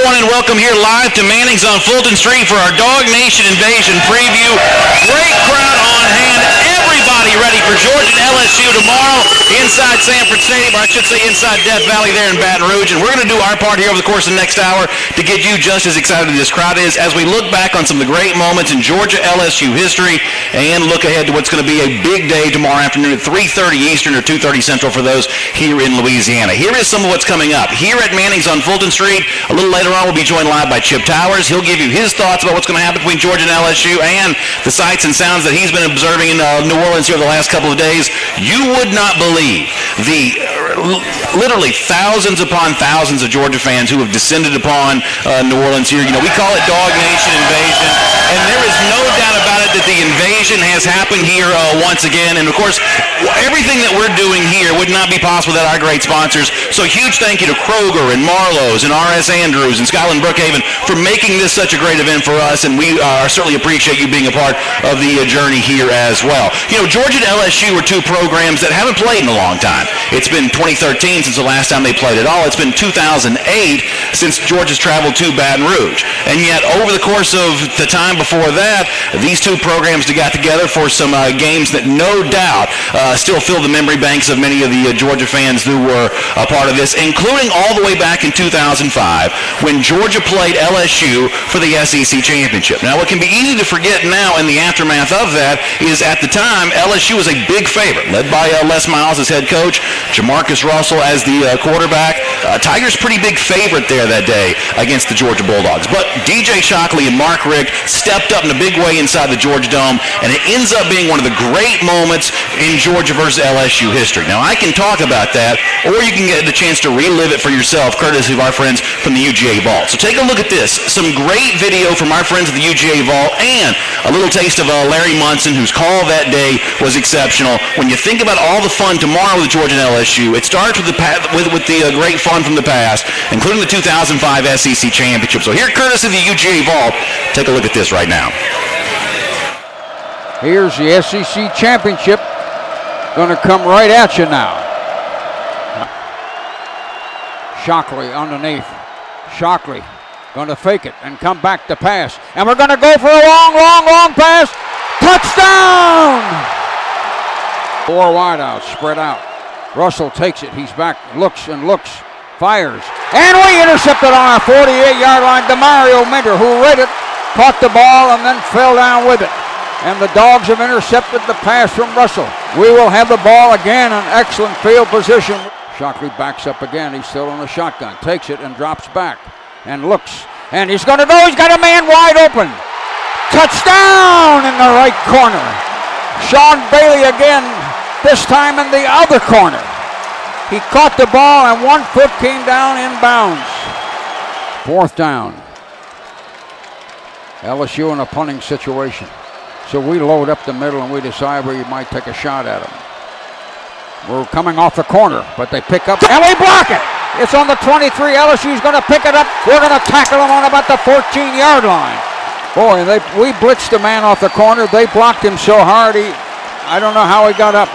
everyone, and welcome here live to Manning's on Fulton Street for our DawgNation Invasion preview. Great crowd on hand. Everybody ready for Georgia and LSU tomorrow inside Sanford Stadium, or I should say inside Death Valley there in Baton Rouge. And we're going to do our part here over the course of the next hour to get you just as excited as this crowd is as we look back on some of the great moments in Georgia LSU history and look ahead to what's going to be a big day tomorrow afternoon at 3:30 Eastern or 2:30 Central for those here in Louisiana. Here is some of what's coming up. Here at Manning's on Fulton Street, a little later on, we'll be joined live by Chip Towers. He'll give you his thoughts about what's going to happen between Georgia and LSU and the sights and sounds that he's been observing in New Orleans here the last couple of days. You would not believe the literally thousands upon thousands of Georgia fans who have descended upon New Orleans here. You know, we call it DawgNation Invasion, and there is no doubt about it that the invasion has happened here once again. And of course, everything that we're doing here would not be possible without our great sponsors. So huge thank you to Kroger and Marlowe's and R.S. Andrews and Skyland Brookhaven for making this such a great event for us, and we certainly appreciate you being a part of the journey here as well. You know, Georgia and LSU are two programs that haven't played in a long time. It's been 2013 since the last time they played at all. It's been 2008 since Georgia's traveled to Baton Rouge. And yet, over the course of the time before that, these two programs got together for some games that no doubt still fill the memory banks of many of the Georgia fans who were a part of this, including all the way back in 2005 when Georgia played LSU for the SEC championship. Now, what can be easy to forget now in the aftermath of that is at the time, LSU was a big favorite, led by Les Miles as head coach, Jamarcus Russell as the quarterback. Tigers pretty big favorite there that day against the Georgia Bulldogs. But DJ Shockley and Mark Richt stepped up in a big way inside the Georgia Dome, and it ends up being one of the great moments in Georgia versus LSU history. Now, I can talk about that, or you can get the chance to relive it for yourself, courtesy of our friends from the UGA Vault. So take a look at this. Some great video from our friends at the UGA Vault, and a little taste of Larry Munson, whose call that day was exceptional. When you think about all the fun tomorrow with Georgia and LSU, it starts with the great fun from the past, including the 2005 SEC championship. So here, courtesy of the UGA Vault, take a look at this right now. Here's the SEC championship. Going to come right at you now. Shockley underneath. Shockley going to fake it and come back to pass. And we're going to go for a long pass. Touchdown! 4 wideouts spread out. Russell takes it. He's back, looks, fires. And we intercepted on our 48-yard line. DeMario Minter, who read it, caught the ball and then fell down with it. And the Dogs have intercepted the pass from Russell. We will have the ball again in excellent field position. Shockley backs up again. He's still on the shotgun. Takes it and drops back and looks. And he's going to go. He's got a man wide open. Touchdown in the right corner. Sean Bailey again, this time in the other corner. He caught the ball and 1 foot came down inbounds. 4th down. LSU in a punting situation. So we load up the middle and we decide we might take a shot at them. We're coming off the corner, but they pick up and we block it. It's on the 23. LSU's going to pick it up. We're going to tackle them on about the 14-yard line. Boy, we blitzed the man off the corner. They blocked him so hard, I don't know how he got up.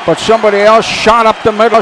But somebody else shot up the middle,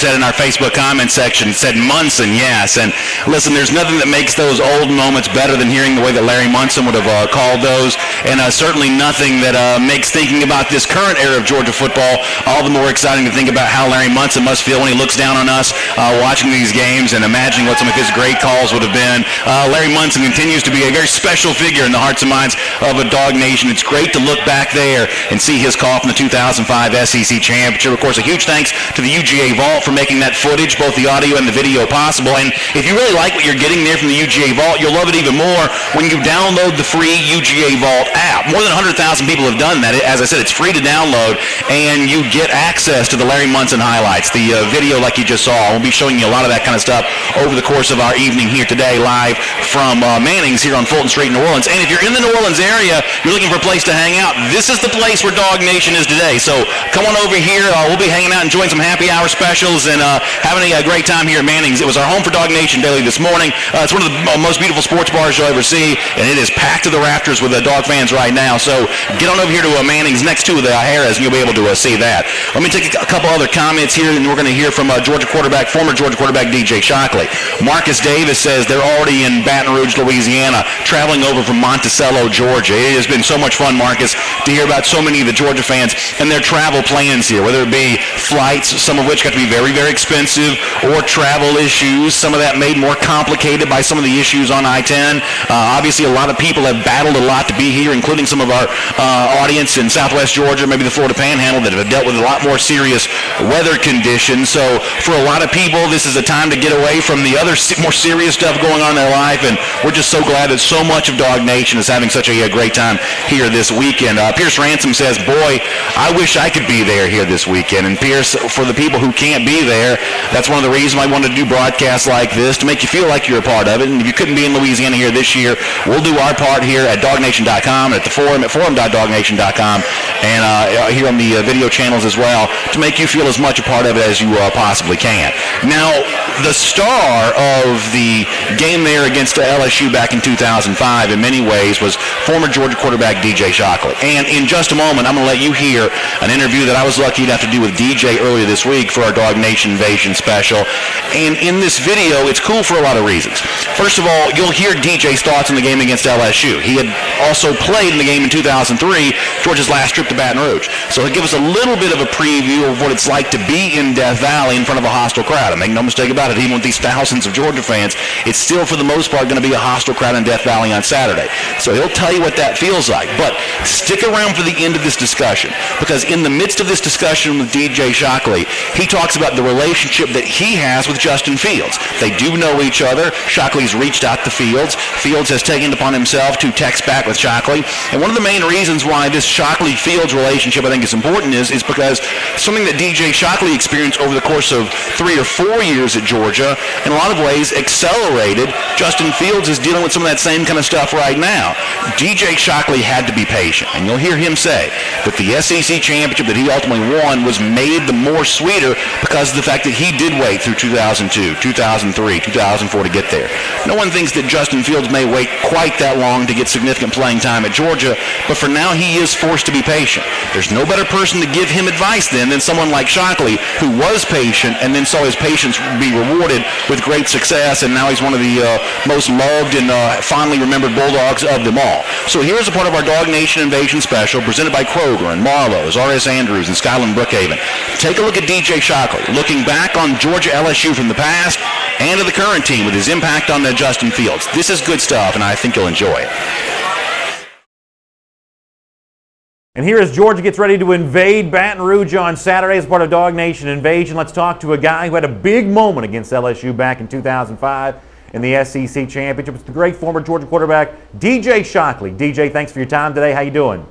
said in our Facebook comment section, said Munson, yes. And listen, there's nothing that makes those old moments better than hearing the way that Larry Munson would have called those, and certainly nothing that makes thinking about this current era of Georgia football all the more exciting to think about how Larry Munson must feel when he looks down on us watching these games and imagining what some of his great calls would have been. Larry Munson continues to be a very special figure in the hearts and minds of a DawgNation. It's great to look back there and see his call from the 2005 SEC championship. Of course, a huge thanks to the UGA Vault for making that footage, both the audio and the video, possible. And if you really like what you're getting there from the UGA Vault, you'll love it even more when you download the free UGA Vault app. More than 100,000 people have done that. As I said, it's free to download, and you get access to the Larry Munson highlights, the video like you just saw. We'll be showing you a lot of that kind of stuff over the course of our evening here today, live from Manning's here on Fulton Street in New Orleans. And if you're in the New Orleans area, you're looking for a place to hang out, this is the place where DawgNation is today. So come on over here. We'll be hanging out, enjoying some happy hour specials. channels and having a great time here at Manning's. It was our home for DawgNation Daily this morning. It's one of the most beautiful sports bars you'll ever see, and it is packed to the rafters with Dawg fans right now. So get on over here to Manning's next to the Harrah's, and you'll be able to see that. Let me take a couple other comments here, and we're going to hear from former Georgia quarterback DJ Shockley. Marcus Davis says they're already in Baton Rouge, Louisiana, traveling over from Monticello, Georgia. It has been so much fun, Marcus, to hear about so many of the Georgia fans and their travel plans here, whether it be flights, some of which got to be very, very expensive, or travel issues, some of that made more complicated by some of the issues on I-10. Obviously, a lot of people have battled a lot to be here, including some of our audience in Southwest Georgia, maybe the Florida Panhandle, that have dealt with a lot more serious weather conditions. So for a lot of people, this is a time to get away from the other more serious stuff going on in their life, and we're just so glad that so much of DawgNation is having such a great time here this weekend. Pierce Ransom says, boy, I wish I could be there here this weekend. And Pierce, for the people who can't be there, that's one of the reasons I wanted to do broadcasts like this, to make you feel like you're a part of it. And if you couldn't be in Louisiana here this year, we'll do our part here at DawgNation.com, at the forum, at forum.DawgNation.com, and here on the video channels as well, to make you feel as much a part of it as you possibly can. Now, the star of the game there against LSU back in 2005 in many ways was former Georgia quarterback DJ Shockley. And in just a moment, I'm going to let you hear an interview that I was lucky enough to do with DJ earlier this week for our DawgNation Invasion special. And in this video, it's cool for a lot of reasons. First of all, you'll hear DJ's thoughts on the game against LSU. He had also played in the game in 2003, Georgia's last trip to Baton Rouge. So he'll give us a little bit of a preview of what it's like to be in Death Valley in front of a hostile crowd. And make no mistake about it, even with these thousands of Georgia fans, it's still for the most part going to be a hostile crowd in Death Valley on Saturday. So he'll tell you what that feels like. But stick around for the end of this discussion, because in the midst of this discussion with DJ Shockley, he talks about the relationship that he has with Justin Fields. They do know each other. Shockley's reached out to Fields. Fields has taken it upon himself to text back with Shockley. And one of the main reasons why this Shockley-Fields relationship I think is important is because something that DJ Shockley experienced over the course of 3 or 4 years at Georgia, in a lot of ways accelerated. Justin Fields is dealing with some of that same kind of stuff right now. DJ Shockley had to be patient, and you'll hear him say that the SEC championship that he ultimately won was made the more sweeter because of the fact that he did wait through 2002, 2003, 2004 to get there. No one thinks that Justin Fields may wait quite that long to get significant playing time at Georgia, but for now he is forced to be patient. There's no better person to give him advice than someone like Shockley, who was patient and then saw his patience be rewarded with great success, and now he's one of the most loved and fondly remembered Bulldogs of them all. So here's a part of our DawgNation Invasion special presented by Kroger and Marlowe's, R.S. Andrews, and Skyland Brookhaven. Take a look at DJ Shockley, looking back on Georgia LSU from the past and to the current team with his impact on Justin Fields. This is good stuff, and I think you'll enjoy it. And here as Georgia gets ready to invade Baton Rouge on Saturday as part of DawgNation Invasion, let's talk to a guy who had a big moment against LSU back in 2005 in the SEC Championship. It's the great former Georgia quarterback, DJ Shockley. DJ, thanks for your time today. How you doing?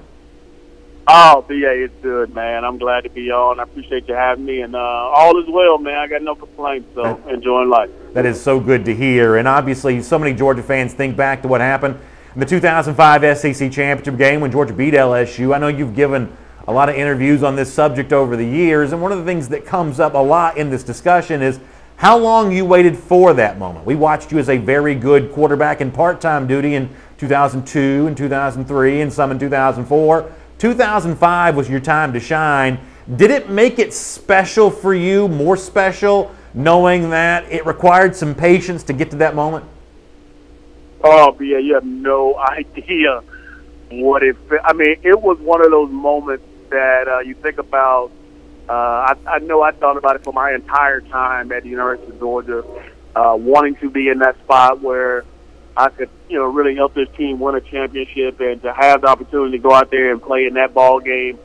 Oh, BA, it's good, man. I'm glad to be on. I appreciate you having me, and all is well, man. I got no complaints, so enjoying life. That is so good to hear, and obviously so many Georgia fans think back to what happened in the 2005 SEC Championship game when Georgia beat LSU. I know you've given a lot of interviews on this subject over the years, and one of the things that comes up a lot in this discussion is how long you waited for that moment. We watched you as a very good quarterback in part-time duty in 2002 and 2003 and some in 2004. 2005 was your time to shine. Did it make it special for you, more special, knowing that it required some patience to get to that moment? Oh, BA, you have no idea what it felt. I mean, it was one of those moments that you think about. I know I thought about it for my entire time at the University of Georgia, wanting to be in that spot where I could, really help this team win a championship, and to have the opportunity to go out there and play in that ball game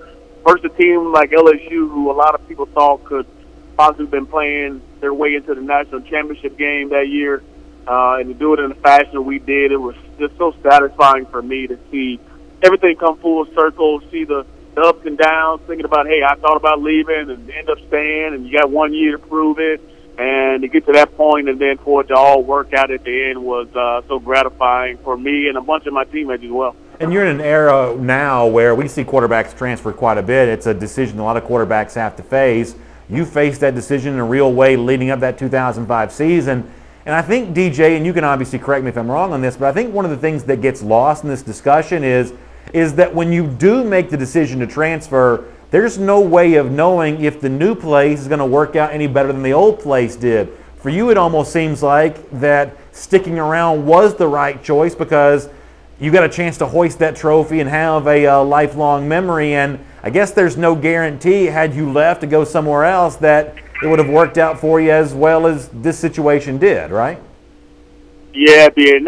versus a team like LSU, who a lot of people thought could possibly have been playing their way into the national championship game that year, and to do it in the fashion we did. It was just so satisfying for me to see everything come full circle, see the ups and downs, thinking about, hey, I thought about leaving and end up staying, and you got 1 year to prove it. And to get to that point and then for it to all work out at the end was so gratifying for me and a bunch of my teammates as well. And you're in an era now where we see quarterbacks transfer quite a bit. It's a decision a lot of quarterbacks have to face. You faced that decision in a real way leading up that 2005 season. And I think, DJ, and you can obviously correct me if I'm wrong on this, but I think one of the things that gets lost in this discussion is that when you do make the decision to transfer, there's no way of knowing if the new place is going to work out any better than the old place did. For you, it almost seems like that sticking around was the right choice because you got a chance to hoist that trophy and have a lifelong memory. And I guess there's no guarantee, had you left to go somewhere else, that it would have worked out for you as well as this situation did, right? Yeah, and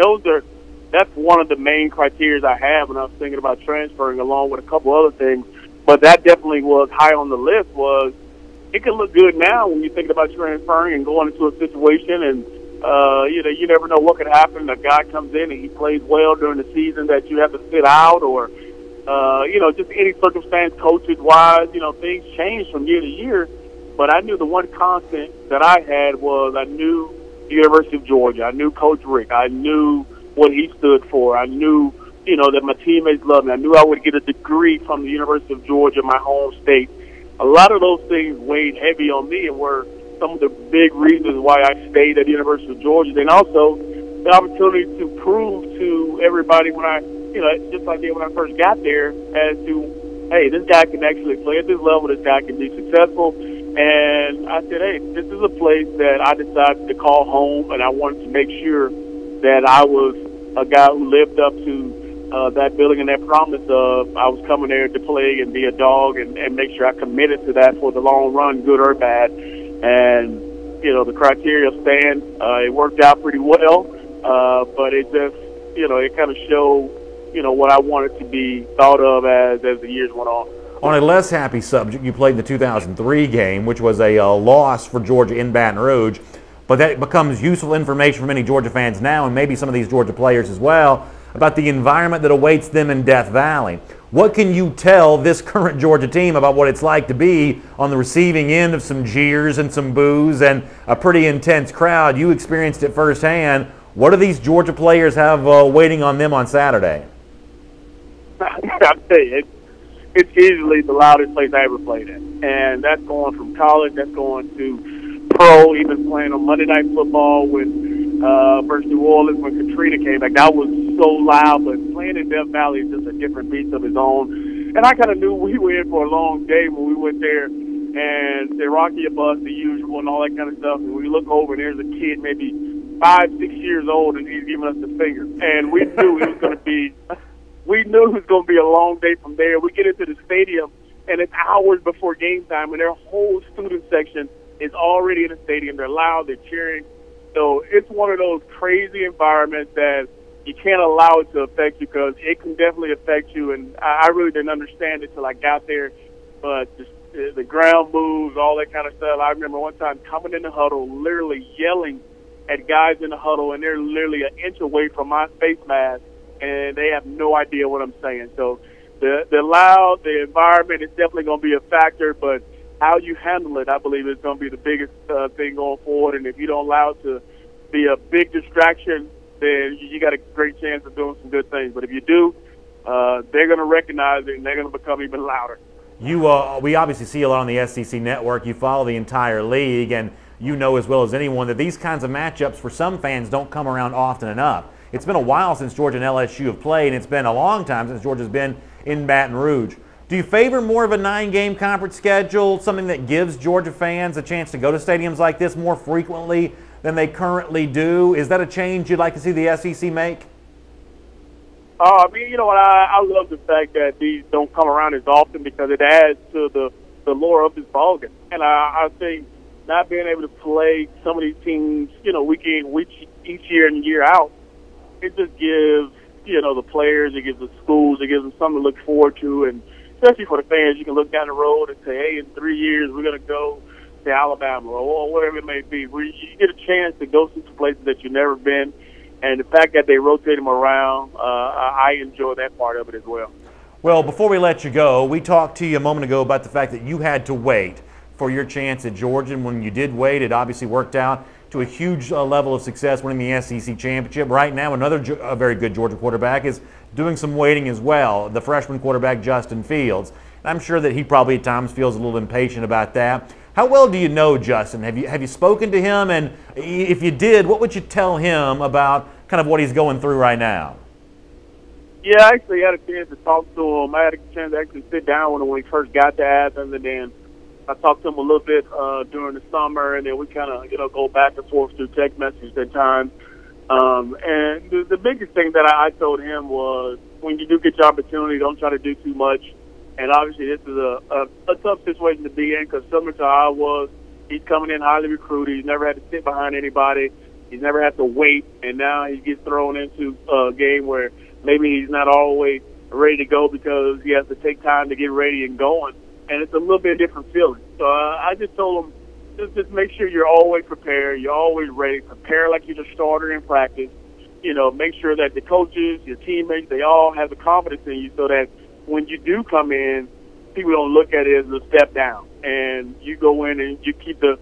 that's one of the main criteria I have when I was thinking about transferring, along with a couple other things. But that definitely was high on the list. Was it can look good now when you're thinking about transferring and going into a situation, and you never know what could happen. A guy comes in and he plays well during the season that you have to sit out, or just any circumstance, coaches wise, things change from year to year. But I knew the one constant that I had was I knew the University of Georgia. I knew Coach Rick. I knew what he stood for. I knew, that my teammates loved me. I knew I would get a degree from the University of Georgia, my home state. A lot of those things weighed heavy on me and were some of the big reasons why I stayed at the University of Georgia. And also the opportunity to prove to everybody when I, just like I did when I first got there, as to, hey, this guy can actually play at this level. This guy can be successful. And I said, hey, this is a place that I decided to call home, and I wanted to make sure that I was a guy who lived up to that building and that promise of I was coming there to play and be a dog and make sure I committed to that for the long run, good or bad. And, the criteria stand. It worked out pretty well, but it just, it kind of showed, what I wanted to be thought of as the years went on. On a less happy subject, you played in the 2003 game, which was a loss for Georgia in Baton Rouge. But that becomes useful information for many Georgia fans now, and maybe some of these Georgia players as well, about the environment that awaits them in Death Valley. What can you tell this current Georgia team about what it's like to be on the receiving end of some jeers and some boos and a pretty intense crowd? You experienced it firsthand. What do these Georgia players have waiting on them on Saturday? I'll tell you, it's easily the loudest place I ever played at. And that's going from college, that's going to pro, even playing on Monday Night Football versus New Orleans when Katrina came back. That was so loud, but playing in Death Valley is just a different beast of its own. And I kind of knew we were in for a long day when we went there, and they rock your bus, the usual, and all that kind of stuff. And we look over, and there's a kid maybe 5, 6 years old, and he's giving us the finger. And we knew it was going to be we knew it was going to be a long day from there. We get into the stadium, and it's hours before game time, and their whole student section is already in the stadium. They're loud, they're cheering. So it's one of those crazy environments that you can't allow it to affect you, because it can definitely affect you. And I really didn't understand it till I got there. But the ground moves, all that kind of stuff. I remember one time coming in the huddle, literally yelling at guys in the huddle, and they're literally an inch away from my face mask, and they have no idea what I'm saying. So the loud, the environment is definitely going to be a factor, but how you handle it, I believe, is going to be the biggest thing going forward. And if you don't allow it to be a big distraction, then you got a great chance of doing some good things. But if you do, they're going to recognize it, and they're going to become even louder. We obviously see a lot on the SEC network. You follow the entire league, and you know as well as anyone that these kinds of matchups for some fans don't come around often enough. It's been a while since Georgia and LSU have played, and it's been a long time since Georgia's been in Baton Rouge. Do you favor more of a 9-game conference schedule, something that gives Georgia fans a chance to go to stadiums like this more frequently than they currently do? Is that a change you'd like to see the SEC make? I mean, you know what? I love the fact that these don't come around as often, because it adds to the lure of this ballgame. And I think not being able to play some of these teams, week in, week each year and year out, it just gives, the players, it gives the schools, it gives them something to look forward to. And especially for the fans, you can look down the road and say, hey, in 3 years we're going to go to Alabama or whatever it may be, where you get a chance to go see some places that you've never been. And the fact that they rotate them around, I enjoy that part of it as well. Well, before we let you go, we talked to you a moment ago about the fact that you had to wait for your chance at Georgia. And when you did wait, it obviously worked out to a huge level of success, winning the SEC championship. Right now, another very good Georgia quarterback is doing some waiting as well, the freshman quarterback Justin Fields. And I'm sure that he probably at times feels a little impatient about that. How well do you know Justin? Have you spoken to him? And if you did, what would you tell him about kind of what he's going through right now? Yeah, I actually had a chance to talk to him. I had a chance to actually sit down with him when he first got to Athens, and then I talked to him a little bit during the summer, and then we kind of, go back and forth through text messages at times. And the biggest thing that I told him was, when you do get your opportunity, don't try to do too much. And obviously this is a tough situation to be in, because similar to how I was, he's coming in highly recruited. He's never had to sit behind anybody. He's never had to wait, and now he gets thrown into a game where maybe he's not always ready to go because he has to take time to get ready and going. And it's a little bit different feeling. So I just told him, just make sure you're always prepared. You're always ready. Prepare like you're the starter in practice. Make sure that the coaches, your teammates, they all have the confidence in you, so that when you do come in, people don't look at it as a step down. And you go in and you keep the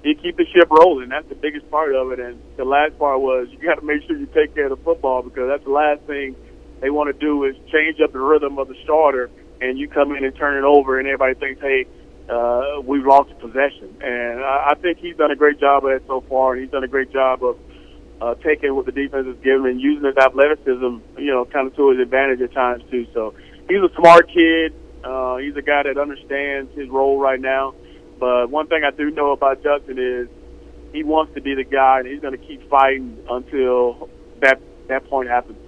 ship rolling. That's the biggest part of it. And the last part was, you got to make sure you take care of the football, because that's the last thing they want to do is change up the rhythm of the starter, and you come in and turn it over, and everybody thinks, hey, we've lost the possession. And I think he's done a great job of that so far. He's done a great job of taking what the defense has given and using his athleticism, kind of to his advantage at times too. So he's a smart kid. He's a guy that understands his role right now. But one thing I do know about Justin is he wants to be the guy, and he's going to keep fighting until that point happens.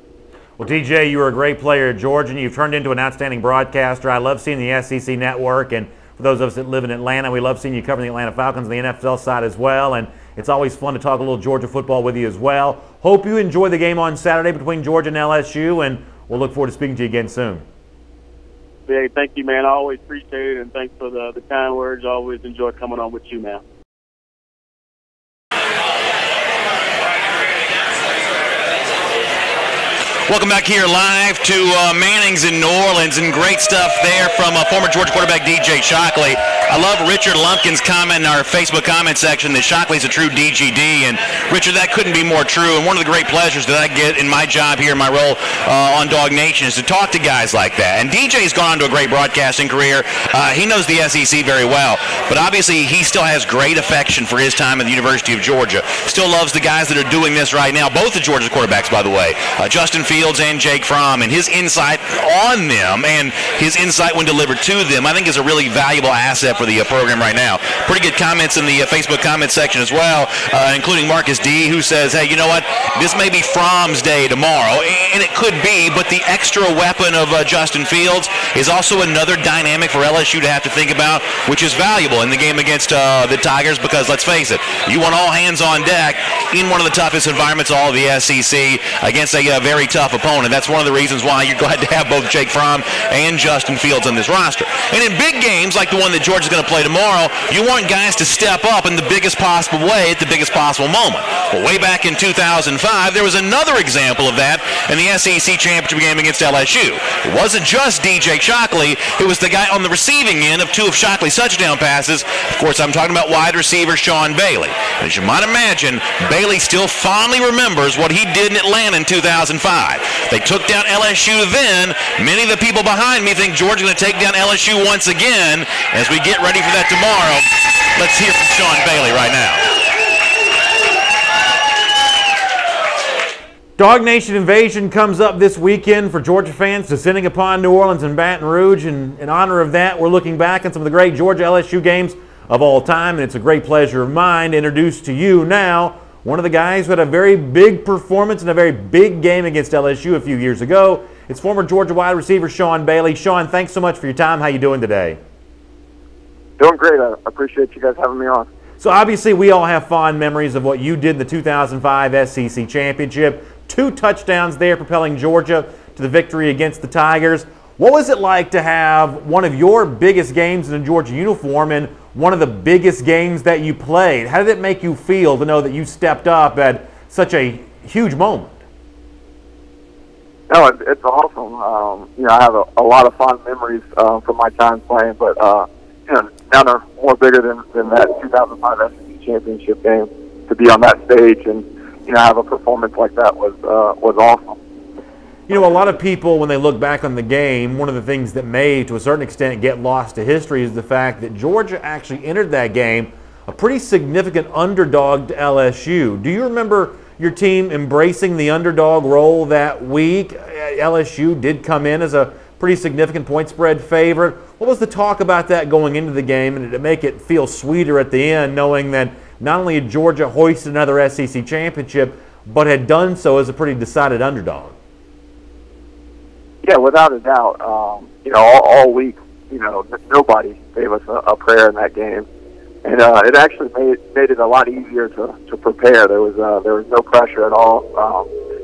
Well, DJ, you were a great player at Georgia, and you've turned into an outstanding broadcaster. I love seeing the SEC network, and for those of us that live in Atlanta, we love seeing you covering the Atlanta Falcons on the NFL side as well. And it's always fun to talk a little Georgia football with you as well. Hope you enjoy the game on Saturday between Georgia and LSU, and we'll look forward to speaking to you again soon. Hey, thank you, man. I always appreciate it, and thanks for the kind words. I always enjoy coming on with you, man. Welcome back here live to Manning's in New Orleans, and great stuff there from former Georgia quarterback DJ Shockley. I love Richard Lumpkin's comment in our Facebook comment section that Shockley's a true DGD, and Richard, that couldn't be more true. And one of the great pleasures that I get in my job here, in my role on DawgNation, is to talk to guys like that. And DJ's gone on to a great broadcasting career. He knows the SEC very well, but obviously he still has great affection for his time at the University of Georgia. Still loves the guys that are doing this right now, both of Georgia's quarterbacks, by the way, Justin Fields and Jake Fromm, and his insight on them and his insight when delivered to them, I think, is a really valuable asset for the program right now. Pretty good comments in the Facebook comment section as well, including Marcus D, who says, hey, you know what, this may be Fromm's day tomorrow, and it could be, but the extra weapon of Justin Fields is also another dynamic for LSU to have to think about, which is valuable in the game against the Tigers, because let's face it, you want all hands on deck in one of the toughest environments all of the SEC against a very tough opponent. That's one of the reasons why you're glad to have both Jake Fromm and Justin Fields on this roster. And in big games like the one that Georgia's going to play tomorrow, you want guys to step up in the biggest possible way at the biggest possible moment. Well, way back in 2005, there was another example of that in the SEC championship game against LSU. It wasn't just DJ Shockley, it was the guy on the receiving end of two of Shockley's touchdown passes. Of course, I'm talking about wide receiver Sean Bailey. And as you might imagine, Bailey still fondly remembers what he did in Atlanta in 2005. They took down LSU then. Many of the people behind me think Georgia's going to take down LSU once again. As we get ready for that tomorrow, let's hear from Sean Bailey right now. DawgNation Invasion comes up this weekend for Georgia fans descending upon New Orleans and Baton Rouge. And in honor of that, we're looking back at some of the great Georgia LSU games of all time. And it's a great pleasure of mine to introduce to you now one of the guys who had a very big performance in a very big game against LSU a few years ago. It's former Georgia wide receiver Sean Bailey. Sean, thanks so much for your time. How you doing today? Doing great. I appreciate you guys having me on. So obviously we all have fond memories of what you did in the 2005 SEC Championship. 2 touchdowns there propelling Georgia to the victory against the Tigers. What was it like to have one of your biggest games in a Georgia uniform and one of the biggest games that you played? How did it make you feel to know that you stepped up at such a huge moment? No, it's awesome. I have a lot of fond memories from my time playing, but now they're more bigger than that 2005 SEC Championship game. To be on that stage and have a performance like that was awesome. You know, a lot of people, when they look back on the game, one of the things that may, to a certain extent, get lost to history is the fact that Georgia actually entered that game a pretty significant underdog to LSU. Do you remember your team embracing the underdog role that week? LSU did come in as a pretty significant point spread favorite. What was the talk about that going into the game, and did it make it feel sweeter at the end knowing that not only had Georgia hoisted another SEC championship, but had done so as a pretty decided underdog? Yeah, without a doubt. You know, all week, you know, nobody gave us a prayer in that game, and it actually made it a lot easier to prepare. There was no pressure at all.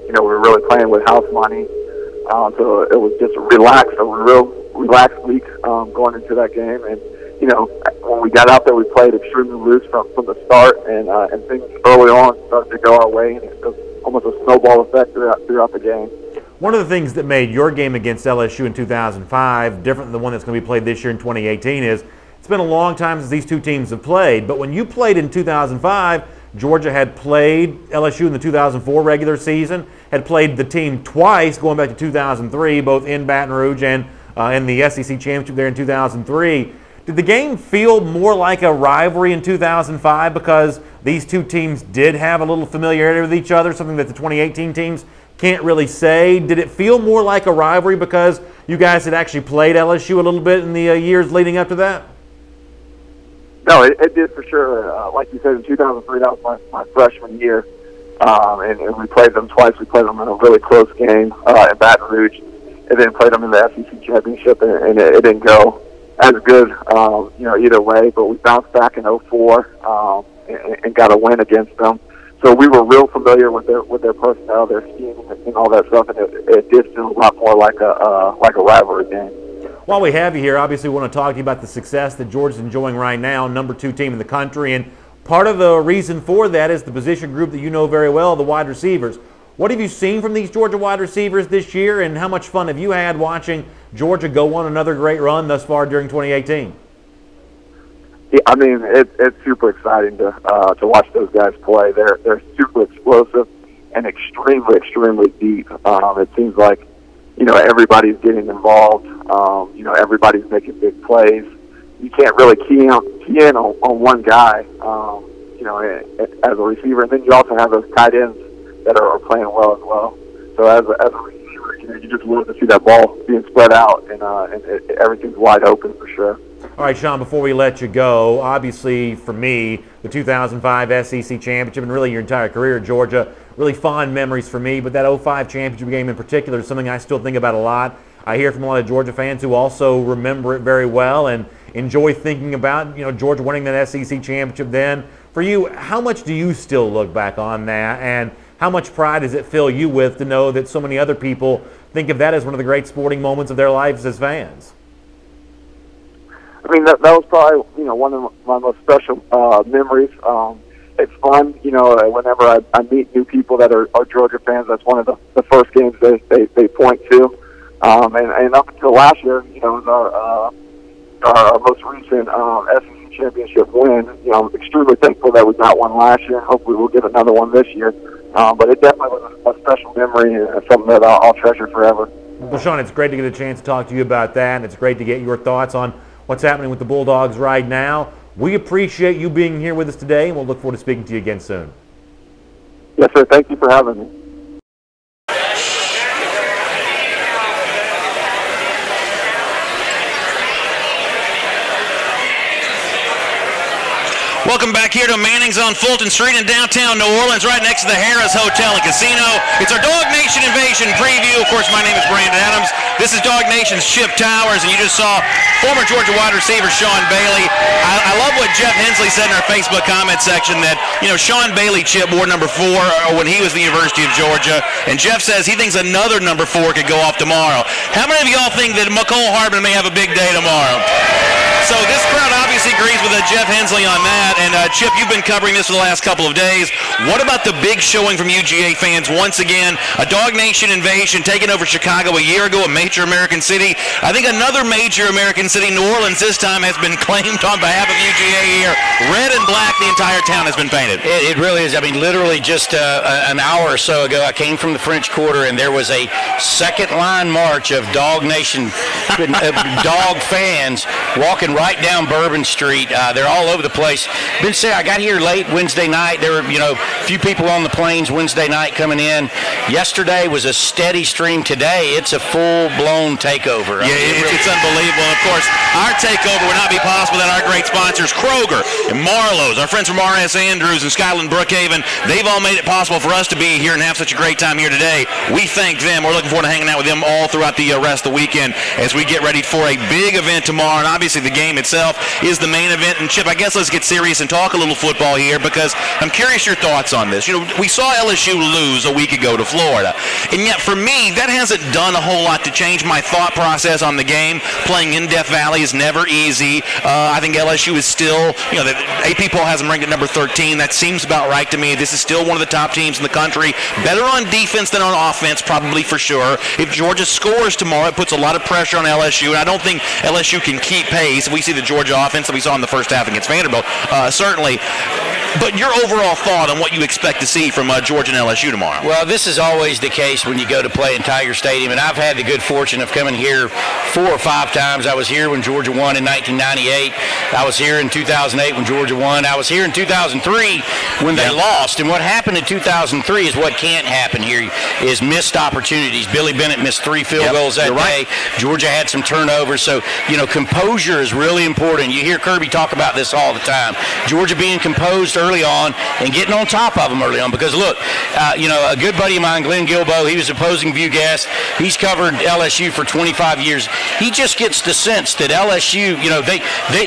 You know, we were really playing with house money, so it was just a real relaxed week going into that game. And you know, when we got out there, we played extremely loose from the start, and things early on started to go our way, and it was almost a snowball effect throughout the game. One of the things that made your game against LSU in 2005 different than the one that's going to be played this year in 2018 is it's been a long time since these two teams have played. But when you played in 2005, Georgia had played LSU in the 2004 regular season, had played the team twice going back to 2003, both in Baton Rouge and in the SEC championship there in 2003. Did the game feel more like a rivalry in 2005 because these two teams did have a little familiarity with each other, something that the 2018 teams can't really say? Did it feel more like a rivalry because you guys had actually played LSU a little bit in the years leading up to that? No, it did for sure. Like you said, in 2003, that was my freshman year, and we played them twice. We played them in a really close game in Baton Rouge, and then played them in the SEC championship, and it didn't go as good, you know, either way. But we bounced back in 2004 and got a win against them. So we were real familiar with their personnel, their scheme, and all that stuff, and it did feel a lot more like a rivalry game. While we have you here, obviously we want to talk to you about the success that Georgia's enjoying right now, #2 team in the country, and part of the reason for that is the position group that you know very well, the wide receivers. What have you seen from these Georgia wide receivers this year, and how much fun have you had watching Georgia go on another great run thus far during 2018? Yeah, I mean, it's super exciting to watch those guys play. They're super explosive and extremely deep. It seems like, you know, everybody's getting involved. You know, everybody's making big plays. You can't really key in on one guy, you know, as a receiver. And then you also have those tight ends that are playing well as well. So as a receiver, you know, you just love to see that ball being spread out, and everything's wide open for sure. All right, Sean, before we let you go, obviously for me, the 2005 SEC championship and really your entire career at Georgia, really fond memories for me, but that 2005 championship game in particular is something I still think about a lot. I hear from a lot of Georgia fans who also remember it very well and enjoy thinking about, you know, Georgia winning that SEC championship then. For you, how much do you still look back on that, and how much pride does it fill you with to know that so many other people think of that as one of the great sporting moments of their lives as fans? I mean, that was probably, you know, one of my most special memories. It's fun, you know, whenever I meet new people that are Georgia fans, that's one of the first games they point to. And up until last year, you know, it was our most recent SEC championship win. You know, I'm extremely thankful that we got one last year. Hopefully we'll get another one this year. But it definitely was a special memory and something that I'll treasure forever. Well, Sean, it's great to get a chance to talk to you about that, and it's great to get your thoughts on what's happening with the Bulldogs right now. We appreciate you being here with us today, and we'll look forward to speaking to you again soon. Yes, sir. Thank you for having me. Welcome back here to Manning's on Fulton Street in downtown New Orleans, right next to the Harrah's Hotel and Casino. It's our DawgNation Invasion preview. Of course, my name is Brandon Adams. This is DawgNation's Chip Towers, and you just saw former Georgia wide receiver Sean Bailey. I love what Jeff Hensley said in our Facebook comment section that, you know, Sean Bailey, Chip, wore number 4 when he was at the University of Georgia, and Jeff says he thinks another number 4 could go off tomorrow. How many of y'all think that McCole Hardman may have a big day tomorrow? So this crowd obviously agrees with Jeff Hensley on that. And Chip, you've been covering this for the last couple of days. What about the big showing from UGA fans once again? A DawgNation Invasion taking over Chicago a year ago, a major American city. I think another major American city, New Orleans, this time has been claimed on behalf of UGA here. Red and black, the entire town has been painted. It really is. I mean, literally just an hour or so ago, I came from the French Quarter, and there was a second line march of DawgNation dog fans walking right down Bourbon Street. They're all over the place. Been saying, I got here late Wednesday night. There were, a few people on the planes Wednesday night coming in. Yesterday was a steady stream. Today, it's a full-blown takeover. Yeah, it's unbelievable. And of course, our takeover would not be possible without our great sponsors, Kroger and Marlowe's, our friends from R.S. Andrews and Skyland Brookhaven. They've all made it possible for us to be here and have such a great time here today. We thank them. We're looking forward to hanging out with them all throughout the rest of the weekend as we get ready for a big event tomorrow. And obviously, the game itself is the main event. And Chip, I guess let's get serious and talk a little football here, because I'm curious your thoughts on this. We saw LSU lose a week ago to Florida, and yet for me, that hasn't done a whole lot to change my thought process on the game. Playing in Death Valley is never easy. I think LSU is still, the AP poll has them ranked at number 13. That seems about right to me. This is still one of the top teams in the country. Better on defense than on offense, probably for sure. If Georgia scores tomorrow, it puts a lot of pressure on LSU, and I don't think LSU can keep pace. We see the Georgia offense that we saw in the first half against Vanderbilt, certainly. But your overall thought on what you expect to see from Georgia and LSU tomorrow? Well, this is always the case when you go to play in Tiger Stadium, and I've had the good fortune of coming here 4 or 5 times. I was here when Georgia won in 1998. I was here in 2008 when Georgia won. I was here in 2003 when they lost. And what happened in 2003 is what can't happen here is missed opportunities. Billy Bennett missed 3 field goals that day. Georgia had some turnovers. So, composure is really important. You hear Kirby talk about this all the time. Georgia being composed early on and getting on top of them early on. Because, look, a good buddy of mine, Glenn Gilbo, he was opposing view guest. He's covered LSU for 25 years. He just gets the sense that LSU,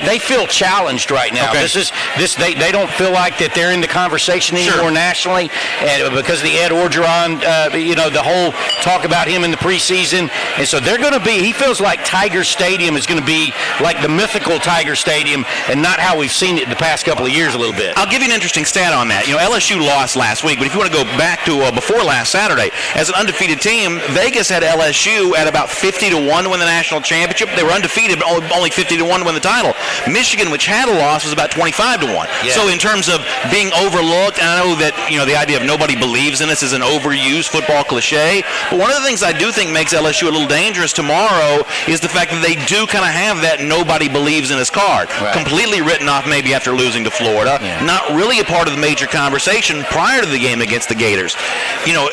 they feel challenged right now. Okay. They don't feel like that they're in the conversation anymore nationally, and because of the Ed Orgeron, the whole talk about him in the preseason, and so they're going to be. He feels like Tiger Stadium is going to be like the mythical Tiger Stadium, and not how we've seen it the past couple of years. A little bit. I'll give you an interesting stat on that. LSU lost last week, but if you want to go back to before last Saturday, as an undefeated team, Vegas had LSU at about 50-1 to win the national championship. They were undefeated, but only 50-1 to win the title. Michigan, which had a loss, was about 25-1. Yeah. So in terms of being overlooked, and I know that the idea of nobody believes in us is an overused football cliche, but one of the things I do think makes LSU a little dangerous tomorrow is the fact that they do kind of have that nobody believes in us card. Right. Completely written off maybe after losing to Florida. Yeah. Not really a part of the major conversation prior to the game against the Gators.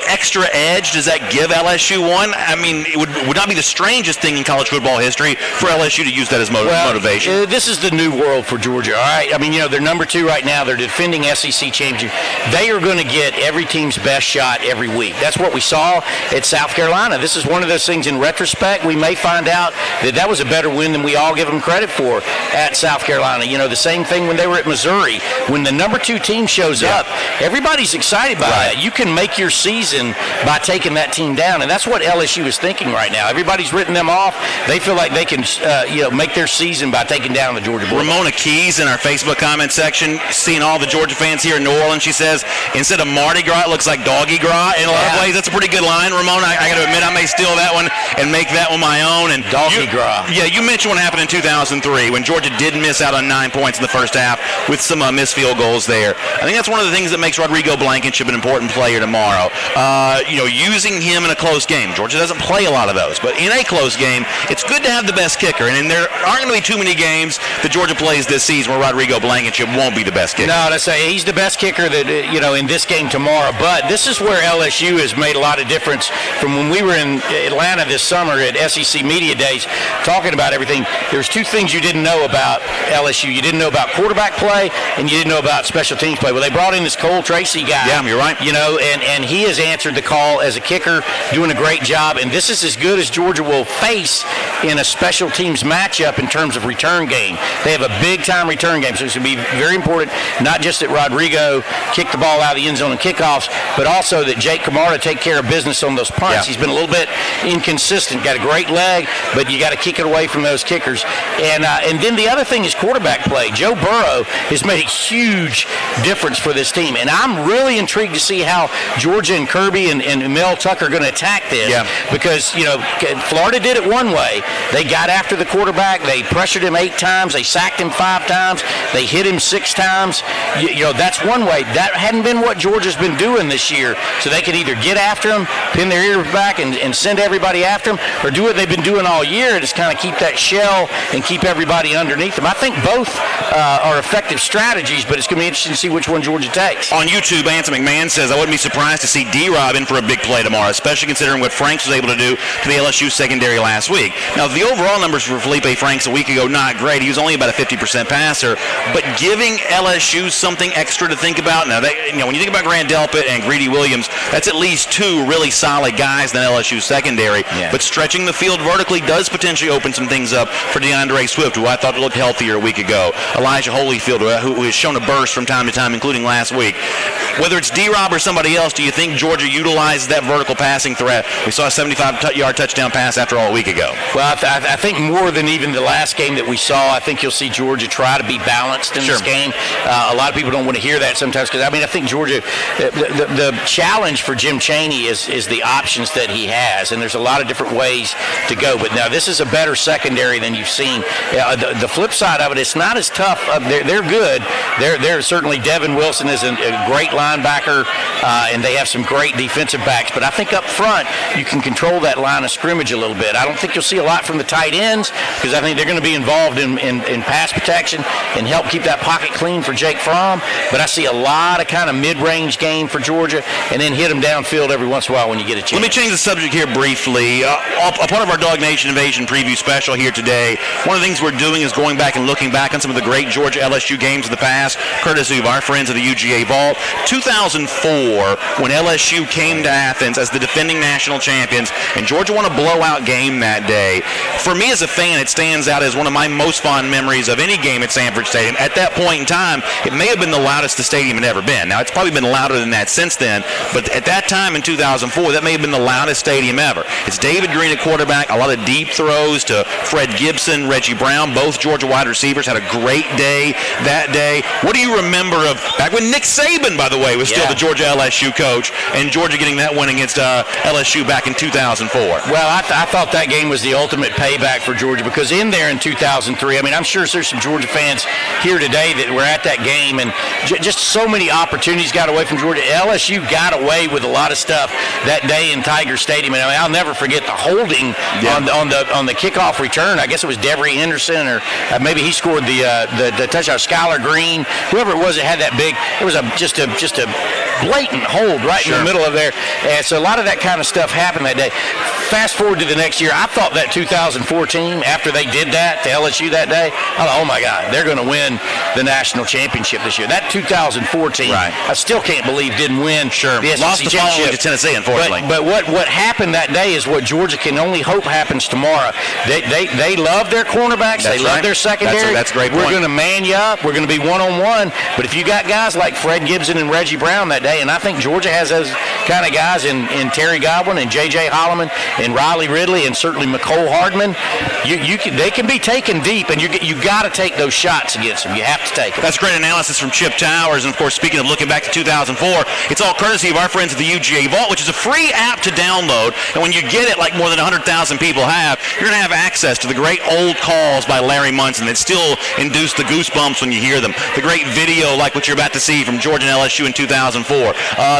Extra edge, does that give LSU one? I mean, it would not be the strangest thing in college football history for LSU to use that as motivation. This is the new world for Georgia, all right? I mean, they're number 2 right now. They're defending SEC championship. They are going to get every team's best shot every week. That's what we saw at South Carolina. This is one of those things, in retrospect, we may find out that was a better win than we all give them credit for at South Carolina. The same thing when they were at Missouri. When the number 2 team shows up, everybody's excited by that. You can make your season by taking that team down, and that's what LSU is thinking right now. Everybody's written them off. They feel like they can, make their season by taking down the Georgia Bulldogs. Ramona Keys in our Facebook comment section, seeing all the Georgia fans here in New Orleans, she says, instead of Mardi Gras, it looks like Doggy Gras in a lot of ways. That's a pretty good line, Ramona. I got to admit, I may steal that one and make that one my own. And Doggy Gras. Yeah, you mentioned what happened in 2003 when Georgia did miss out on 9 points in the first half with some missed field goals there. I think that's one of the things that makes Rodrigo Blankenship an important player tomorrow. Using him in a close game. Georgia doesn't play a lot of those, but in a close game, it's good to have the best kicker. And there aren't going to be too many games that Georgia plays this season where Rodrigo Blankenship won't be the best kicker. No, he's the best kicker that in this game tomorrow. But this is where LSU has made a lot of difference from when we were in Atlanta this summer at SEC Media Days talking about everything. There's 2 things you didn't know about LSU. You didn't know about quarterback play, and you didn't know about special teams play. Well, they brought in this Cole Tracy guy. Yeah, you're right. And he has answered the call as a kicker, doing a great job. And this is as good as Georgia will face in a special teams matchup in terms of return game. They have a big-time return game, so it's going to be very important, not just that Rodrigo kicked the ball out of the end zone in kickoffs, but also that Jake Camarda take care of business on those punts. He's been a little bit inconsistent. Got a great leg, but you got to kick it away from those kickers. And then the other thing is quarterback play. Joe Burrow has made a huge difference for this team, and I'm really intrigued to see how Georgia and Kirby and Mel Tucker are going to attack this. Because Florida did it one way. They got after the quarterback. They pressured him 8 times. They sacked him 5 times. They hit him 6 times. That's one way. That hadn't been what Georgia's been doing this year. So they could either get after him, pin their ears back, and send everybody after him, or do what they've been doing all year and just kind of keep that shell and keep everybody underneath them. I think both are effective strategies, but it's going to be interesting to see which one Georgia takes. On YouTube, Anson McMahon says, I wouldn't be surprised to see D-Rob in for a big play tomorrow, especially considering what Franks was able to do to the LSU secondary last week. Now, the overall numbers for Felipe Franks a week ago, not great. He was only about a 50% passer, but giving LSU something extra to think about. Now, when you think about Grant Delpit and Greedy Williams, that's at least 2 really solid guys in LSU secondary. But stretching the field vertically does potentially open some things up for DeAndre Swift, who I thought looked healthier a week ago. Elijah Holyfield, who has shown a burst from time to time, including last week. Whether it's D-Rob or somebody else, do you think Georgia utilized that vertical passing threat? We saw a 75-yard touchdown pass after all a week ago. Well, I think more than even the last game that we saw, I think you'll see Georgia try to be balanced in this game. A lot of people don't want to hear that sometimes because, I think Georgia, the challenge for Jim Chaney is the options that he has, and there's a lot of different ways to go. But now this is a better secondary than you've seen. The flip side of it, it's not as tough. They're good. They're certainly Devin Wilson is a great linebacker, and they have some great defensive backs. But I think up front you can control that line of scrimmage a little bit. I don't think you'll see a lot from the tight ends because I think they're going to be involved in pass protection and help keep that pocket clean for Jake Fromm. But I see a lot of kind of mid-range game for Georgia, and then hit them downfield every once in a while when you get a chance. Let me change the subject here briefly. A part of our DawgNation Invasion preview special here today, one of the things we're doing is going back and looking back on some of the great Georgia LSU games of the past, courtesy of our friends of the UGA Vault. 2004, when LSU came to Athens as the defending national champions, and Georgia won a blowout game that day. For me as a fan, it stands out as one of my most fond memories of any game at Sanford Stadium. At that point in time, it may have been the loudest the stadium had ever been. Now, it's probably been louder than that since then, but at that time in 2004, that may have been the loudest stadium ever. It's David Green at quarterback, a lot of deep throws to Fred Gibson, Reggie Brown, both Georgia wide receivers had a great day that day. What do you remember of back when Nick Saban, by the way, was still the Georgia LSU coach, and Georgia getting that win against LSU back in 2004? Well, I thought that game was the ultimate payback for Georgia because in there in 2003, I'm sure there's some Georgia fans here today that were at that game, and just so many opportunities got away from Georgia. LSU got away with a lot of stuff that day in Tiger Stadium, and I'll never forget the holding on the kickoff return. I guess it was Devery Henderson, or maybe he scored the touchdown. Skylar Green, whoever it was that had that big. It was just a blatant hold right in the middle of there, and so a lot of that kind of stuff happened that day. Fast forward to the next year, I thought that 2014, after they did that to LSU that day, I thought, oh my God, they're going to win the national championship this year. That 2014, I still can't believe didn't win the SEC Lost the following to Tennessee, unfortunately. But what happened that day is what Georgia can only hope happens tomorrow. They love their cornerbacks. They love their secondary. That's a great point. We're going to man you up. We're going to be one-on-one. But if you got guys like Fred Gibson and Reggie Brown that day, and I think Georgia has those kind of guys in Terry Godwin and J.J. Holloman and Riley Ridley and certainly McCole Hardman, they can be taken deep, and you got to take those shots against them. You have to take them. That's great analysis from Chip Towers. And, of course, speaking of looking back to 2004, it's all courtesy of our friends at the UGA Vault, which is a free app to download. And when you get it, like more than 100,000 people have, you're going to have access to the great old calls by Larry Munson that still induce the goosebumps when you hear them. The great video like what you're about to see from Georgia and LSU in 2004.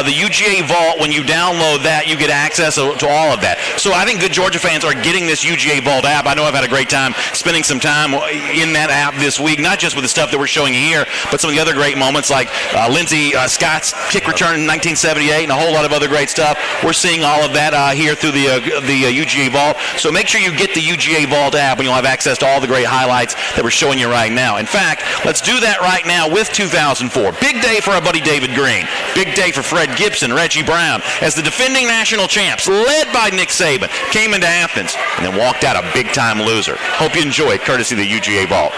The UGA Vault, when you download that, you get access to all of that. So I think good Georgia fans are getting this UGA Vault app. I know I've had a great time spending some time in that app this week, not just with the stuff that we're showing you here, but some of the other great moments like Lindsey Scott's kick return in 1978 and a whole lot of other great stuff. We're seeing all of that here through the UGA Vault. So make sure you get the UGA Vault app and you'll have access to all the great highlights that we're showing you right now. In fact, let's do that right now with 2004. Big day for our buddy David Green. Big day for Fred Gibson, Reggie Brown, as the defending national champs, led by Nick Saban, came into Athens and then walked out a big-time loser. Hope you enjoy it, courtesy of the UGA Vault.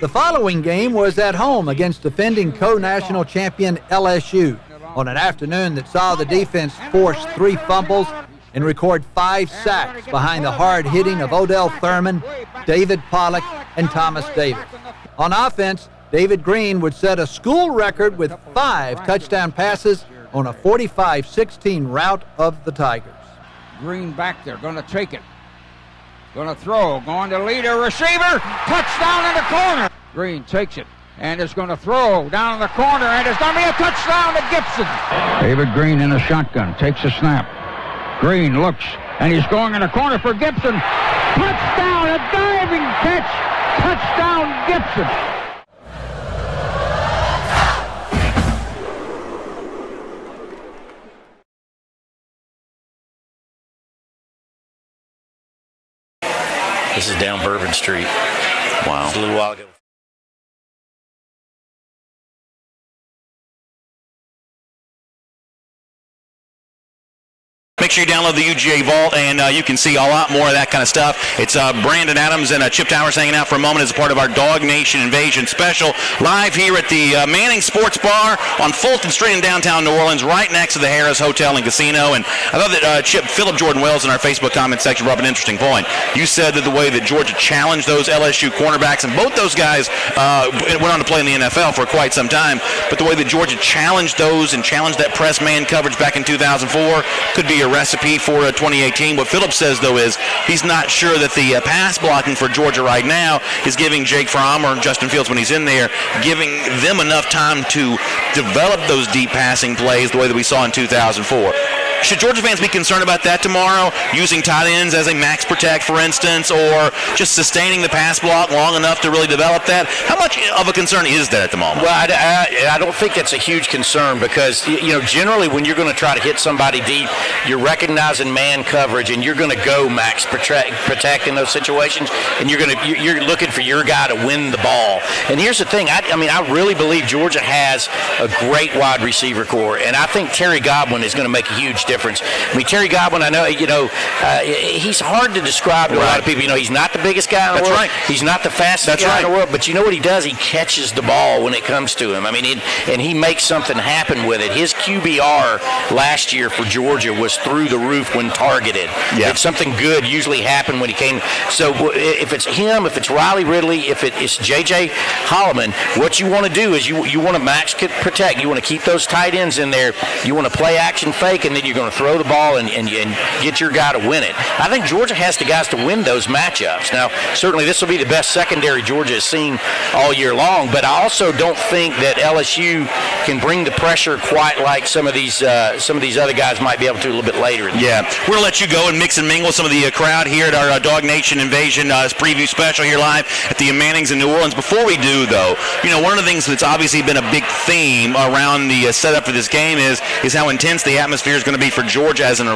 The following game was at home against defending co-national champion LSU. on an afternoon that saw the defense force 3 fumbles and record 5 sacks behind the hard hitting of Odell Thurman, David Pollock, and Thomas Davis. On offense, David Green would set a school record with 5 touchdown passes on a 45-16 rout of the Tigers. Green back there, going to take it. Going to throw, going to lead a receiver. Touchdown in the corner. Green takes it and is going to throw down in the corner, and it's going to be a touchdown to Gibson. David Green in a shotgun, takes a snap. Green looks, and he's going in the corner for Gibson. Touchdown, a diving catch. Touchdown, Gibson. This is down Bourbon Street. Wow. Just a little while ago. Make sure you download the UGA Vault, and you can see a lot more of that kind of stuff. It's Brandon Adams and Chip Towers hanging out for a moment as a part of our DawgNation Invasion special, live here at the Manning Sports Bar on Fulton Street in downtown New Orleans, right next to the Harrah's Hotel and Casino. And I thought that Chip, Philip Jordan Wells in our Facebook comment section brought up an interesting point. You said that the way that Georgia challenged those LSU cornerbacks, and both those guys went on to play in the NFL for quite some time, but the way that Georgia challenged those and challenged that press man coverage back in 2004 could be a recipe for 2018. What Phillips says, though, is he's not sure that the pass blocking for Georgia right now is giving Jake Fromm or Justin Fields when he's in there, giving them enough time to develop those deep passing plays the way that we saw in 2004. Should Georgia fans be concerned about that tomorrow, using tight ends as a max protect, for instance, or just sustaining the pass block long enough to really develop that? How much of a concern is that at the moment? Well, I don't think that's a huge concern because, generally when you're going to try to hit somebody deep, you're recognizing man coverage and you're going to go max protect in those situations, and you're looking for your guy to win the ball. And here's the thing, I really believe Georgia has a great wide receiver core, and I think Terry Godwin is going to make a huge difference. Terry Godwin, I know, he's hard to describe to a lot of people. He's not the biggest guy in the world. Right. He's not the fastest guy in the world, but you know what he does? He catches the ball when it comes to him. And he makes something happen with it. His QBR last year for Georgia was through the roof when targeted. Yeah. It's something good usually happened when he came. So if it's him, if it's Riley Ridley, if it's J.J. Holloman, what you want to do is you want to max protect. You want to keep those tight ends in there. You want to play action fake, and then you're going to throw the ball and get your guy to win it. I think Georgia has the guys to win those matchups. Now, certainly this will be the best secondary Georgia has seen all year long, but I also don't think that LSU can bring the pressure quite like some of these other guys might be able to a little bit later. Yeah, we're going to let you go and mix and mingle some of the crowd here at our DawgNation Invasion preview special here live at the Mannings in New Orleans. Before we do, though, one of the things that's obviously been a big theme around the setup for this game is how intense the atmosphere is going to be for Georgia as an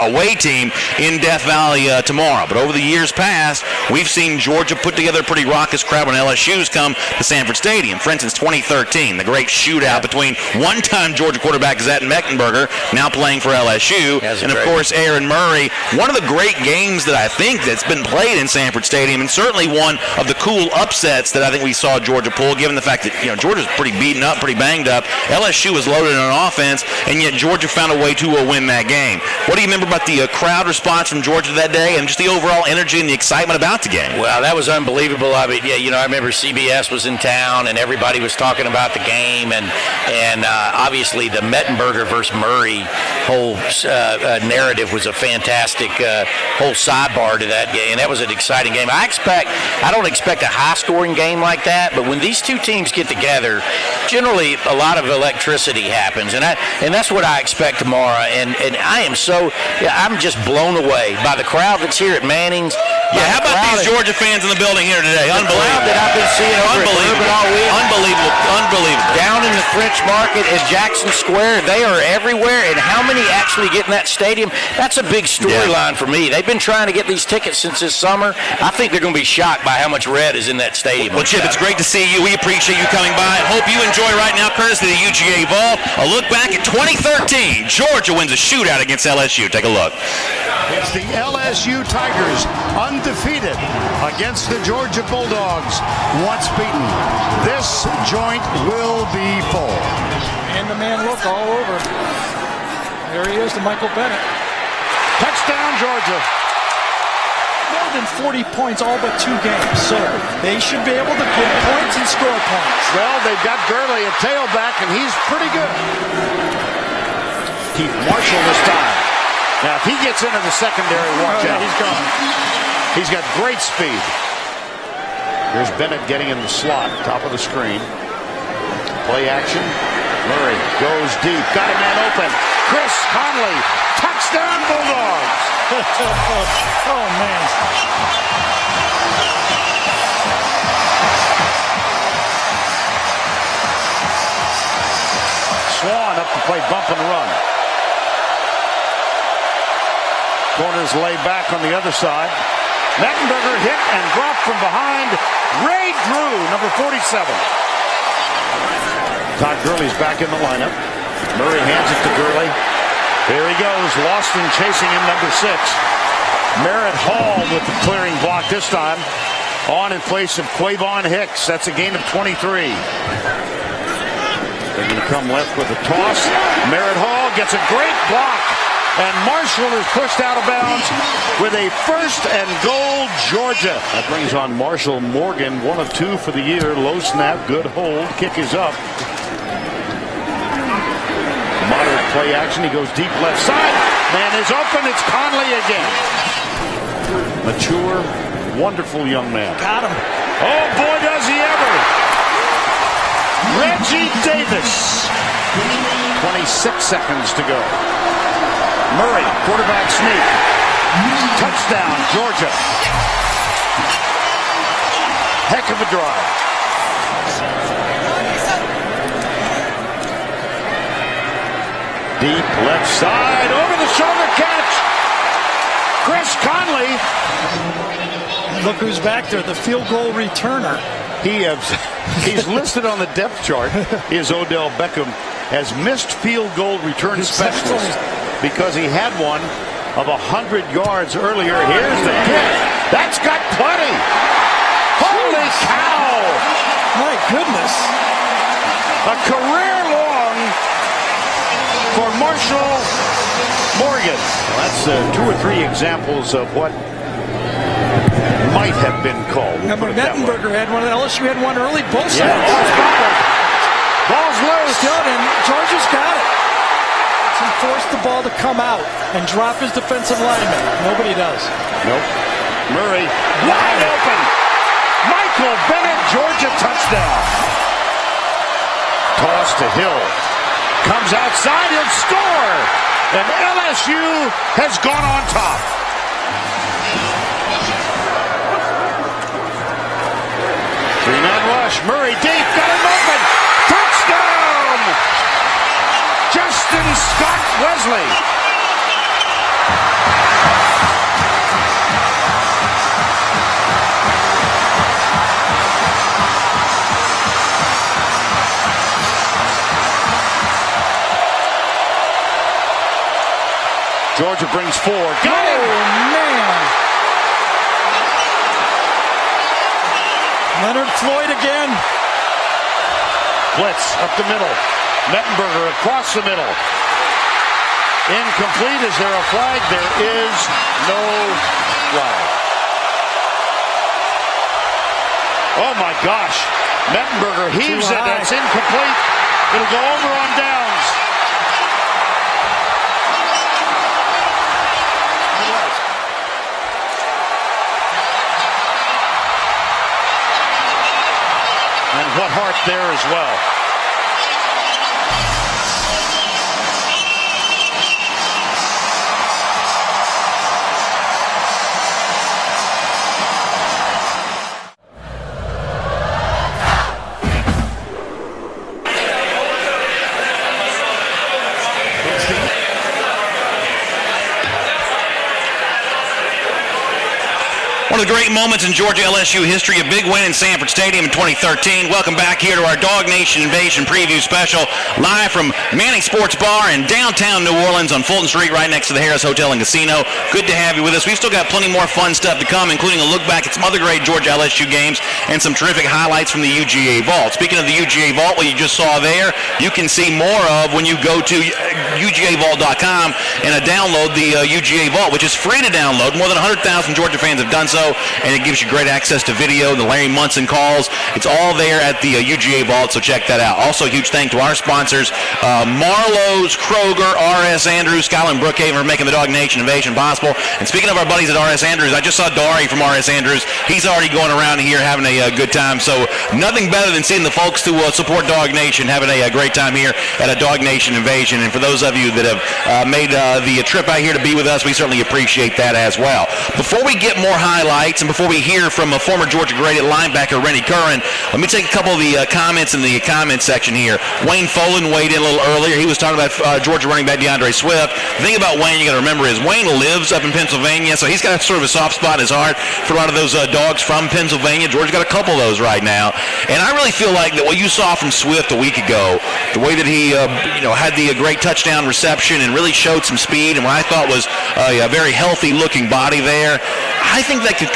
away team in Death Valley tomorrow. But over the years past, we've seen Georgia put together a pretty raucous crowd when LSU's come to Sanford Stadium. For instance, 2013, the great shootout between one-time Georgia quarterback Zach Meckenberger, now playing for LSU, and of course Aaron Murray. One of the great games that I think that's been played in Sanford Stadium, and certainly one of the cool upsets that I think we saw Georgia pull, given the fact that Georgia's pretty beaten up, pretty banged up. LSU was loaded on offense, and yet Georgia found a way to win that game. What do you remember about the crowd response from Georgia that day, and just the overall energy and the excitement about the game? Well, that was unbelievable. I remember CBS was in town, and everybody was talking about the game, and obviously the Mettenberger versus Murray whole narrative was a fantastic whole sidebar to that game, and that was an exciting game. I don't expect a high-scoring game like that, but when these two teams get together, generally a lot of electricity happens, and that's what I expect tomorrow. And I'm just blown away by the crowd that's here at Manning's. Yeah, how about these Georgia fans in the building here today? Unbelievable. That I've been seeing over all week. Unbelievable. Down in the French Market at Jackson Square, they are everywhere. And how many actually get in that stadium? That's a big storyline for me. They've been trying to get these tickets since this summer. I think they're going to be shocked by how much red is in that stadium. Well, Chip, it's great to see you. We appreciate you coming by. Hope you enjoy right now, courtesy of the UGA Vault. A look back at 2013. Georgia wins a shootout against LSU. Take a look. It's the LSU Tigers, undefeated against the Georgia Bulldogs, once beaten. This joint will be full. man-to-man look all over. There he is to Michael Bennett. Touchdown, Georgia. More than 40 points all but 2 games, so they should be able to get points and score points. Well, they've got Gurley at tailback, and he's pretty good. Keith Marshall this time. Now, if he gets into the secondary, watch out. He's gone. He's got great speed. Here's Bennett getting in the slot, top of the screen. Play action. Murray goes deep. Got a man open. Chris Conley. Touchdown, Bulldogs. Oh, man. Swan up to play bump and run. Corners lay back on the other side. Mettenberger hit and dropped from behind. Ray Drew, number 47. Todd Gurley's back in the lineup. Murray hands it to Gurley. There he goes. Lawson chasing him, number 6. Merritt Hall with the clearing block this time. On in place of Quavon Hicks. That's a gain of 23. They're going to come left with a toss. Merritt Hall gets a great block. And Marshall is pushed out of bounds with a 1st and goal, Georgia. That brings on Marshall Morgan, 1 of 2 for the year. Low snap, good hold. Kick is up. Moderate play action. He goes deep left side. Man is open. It's Conley again. Mature, wonderful young man. Got him. Oh, boy, does he ever. Reggie Davis. 26 seconds to go. Murray, quarterback sneak. Touchdown, Georgia. Heck of a drive. Deep left side, over the shoulder catch. Chris Conley. Look who's back there, the field goal returner. He's listed on the depth chart. Is Odell Beckham as missed field goal return specialist because he had one of 100 yards earlier. Here's the kick. That's got plenty. Holy cow! My goodness. A career long for Marshall Morgan. Well, that's 2 or 3 examples of what might have been called. Remember, Mettenberger had one, LSU had one early, both sides. Ball's loose. Still, and Georgia's got it. He forced the ball to come out and drop his defensive lineman. Nobody does. Nope. Murray, wide open. Michael Bennett, Georgia touchdown. Toss to Hill. Comes outside, he'll score. And LSU has gone on top. Three-man rush. Murray deep, got him open. Touchdown! Justin Scott Wesley. Georgia brings 4. Got him! Oh, man. Leonard Floyd again. Blitz up the middle. Mettenberger across the middle. Incomplete. Is there a flag? There is no flag. Oh my gosh. Mettenberger heaves it. It's incomplete. It'll go over on downs. And what heart there as well. One of the great moments in Georgia LSU history, a big win in Sanford Stadium in 2013. Welcome back here to our DawgNation Invasion preview special, live from Manning Sports Bar in downtown New Orleans on Fulton Street, right next to the Harris Hotel and Casino. Good to have you with us. We've still got plenty more fun stuff to come, including a look back at some other great Georgia LSU games and some terrific highlights from the UGA Vault. Speaking of the UGA Vault, what you just saw there, you can see more of when you go to UGAVault.com and download the UGA Vault, which is free to download. More than 100,000 Georgia fans have done so, and it gives you great access to video, the Larry Munson calls. It's all there at the UGA Vault, so check that out. Also, a huge thank to our sponsors, Marlowe's, Kroger, R.S. Andrews, Skyland Brookhaven for making the DawgNation Invasion possible. And speaking of our buddies at R.S. Andrews, I just saw Dari from R.S. Andrews. He's already going around here having a good time, so nothing better than seeing the folks who support DawgNation having a great time here at a DawgNation Invasion. And for those of you that have made the trip out here to be with us, we certainly appreciate that as well. Before we get more highlights and before we hear from a former Georgia great at linebacker Rennie Curran, let me take a couple of the comments in the comment section here. Wayne Folan weighed in a little earlier. He was talking about Georgia running back DeAndre Swift. The thing about Wayne you got to remember is Wayne lives up in Pennsylvania, so he's got sort of a soft spot in his heart for a lot of those dogs from Pennsylvania. Georgia's got a couple of those right now. And I really feel like that what you saw from Swift a week ago, the way that he had the great touchdown reception and really showed some speed and what I thought was a very healthy looking body there, I think that could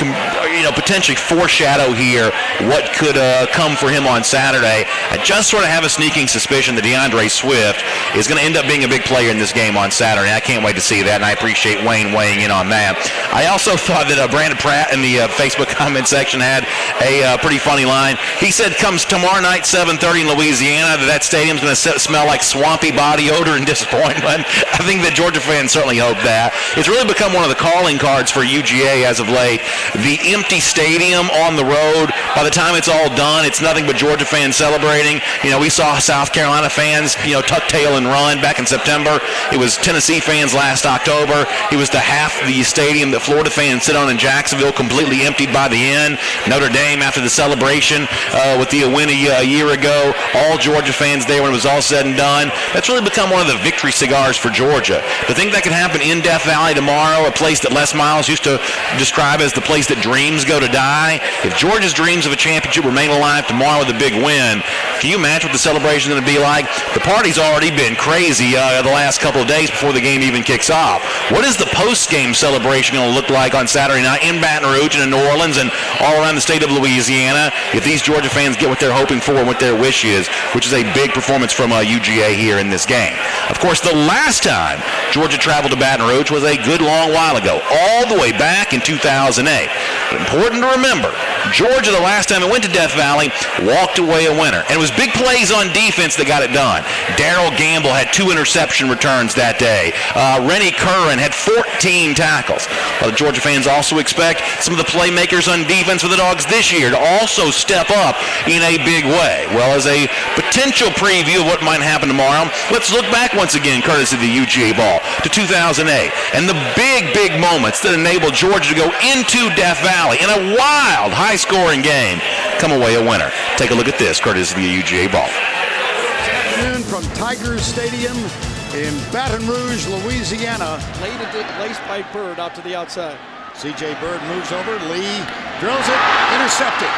potentially foreshadow here what could come for him on Saturday. I just sort of have a sneaking suspicion that DeAndre Swift is going to end up being a big player in this game on Saturday. I can't wait to see that, and I appreciate Wayne weighing in on that. I also thought that Brandon Pratt in the Facebook comment section had a pretty funny line. He said comes tomorrow night, 7:30 in Louisiana, that stadium's going to smell like swampy body odor and disappointment. I think that Georgia fans certainly hope that. It's really become one of the calling cards for UGA as of late. The empty stadium on the road, by the time it's all done, it's nothing but Georgia fans celebrating. We saw South Carolina fans, tuck tail and run back in September. It was Tennessee fans last October. It was the half the stadium that Florida fans sit on in Jacksonville, completely emptied by the end. Notre Dame after the celebration with the win a year ago. All Georgia fans there when it was all said and done. That's really become one of the victory cigars for Georgia. To think that could happen in Death Valley tomorrow, a place that Les Miles used to describe as the place that dreams go to die. If Georgia's dreams of a championship remain alive tomorrow with a big win, can you imagine what the celebration is going to be like? The party's already been crazy the last couple of days before the game even kicks off. What is the post-game celebration going to look like on Saturday night in Baton Rouge and in New Orleans and all around the state of Louisiana if these Georgia fans get what they're hoping for and what their wish is, which is a big performance from UGA here in this game. Of course, the last time Georgia traveled to Baton Rouge was a good long while ago, all the way back in 2008. But important to remember, Georgia, the last time it went to Death Valley, walked away a winner. And it was big plays on defense that got it done. Darrell Gamble had 2 interception returns that day. Rennie Curran had 14 tackles. Well, the Georgia fans also expect some of the playmakers on defense for the Dogs this year to also step up in a big way. Well, as a potential preview of what might happen tomorrow, let's look back once again, courtesy of the UGA Ball, to 2008 and the big moments that enabled Georgia to go into Death Valley in a wild, high-scoring game, come away a winner. Take a look at this, courtesy of the UGA Ball. Afternoon from Tigers Stadium in Baton Rouge, Louisiana. Laced by Bird out to the outside. C.J. Bird moves over. Lee drills it, intercepted.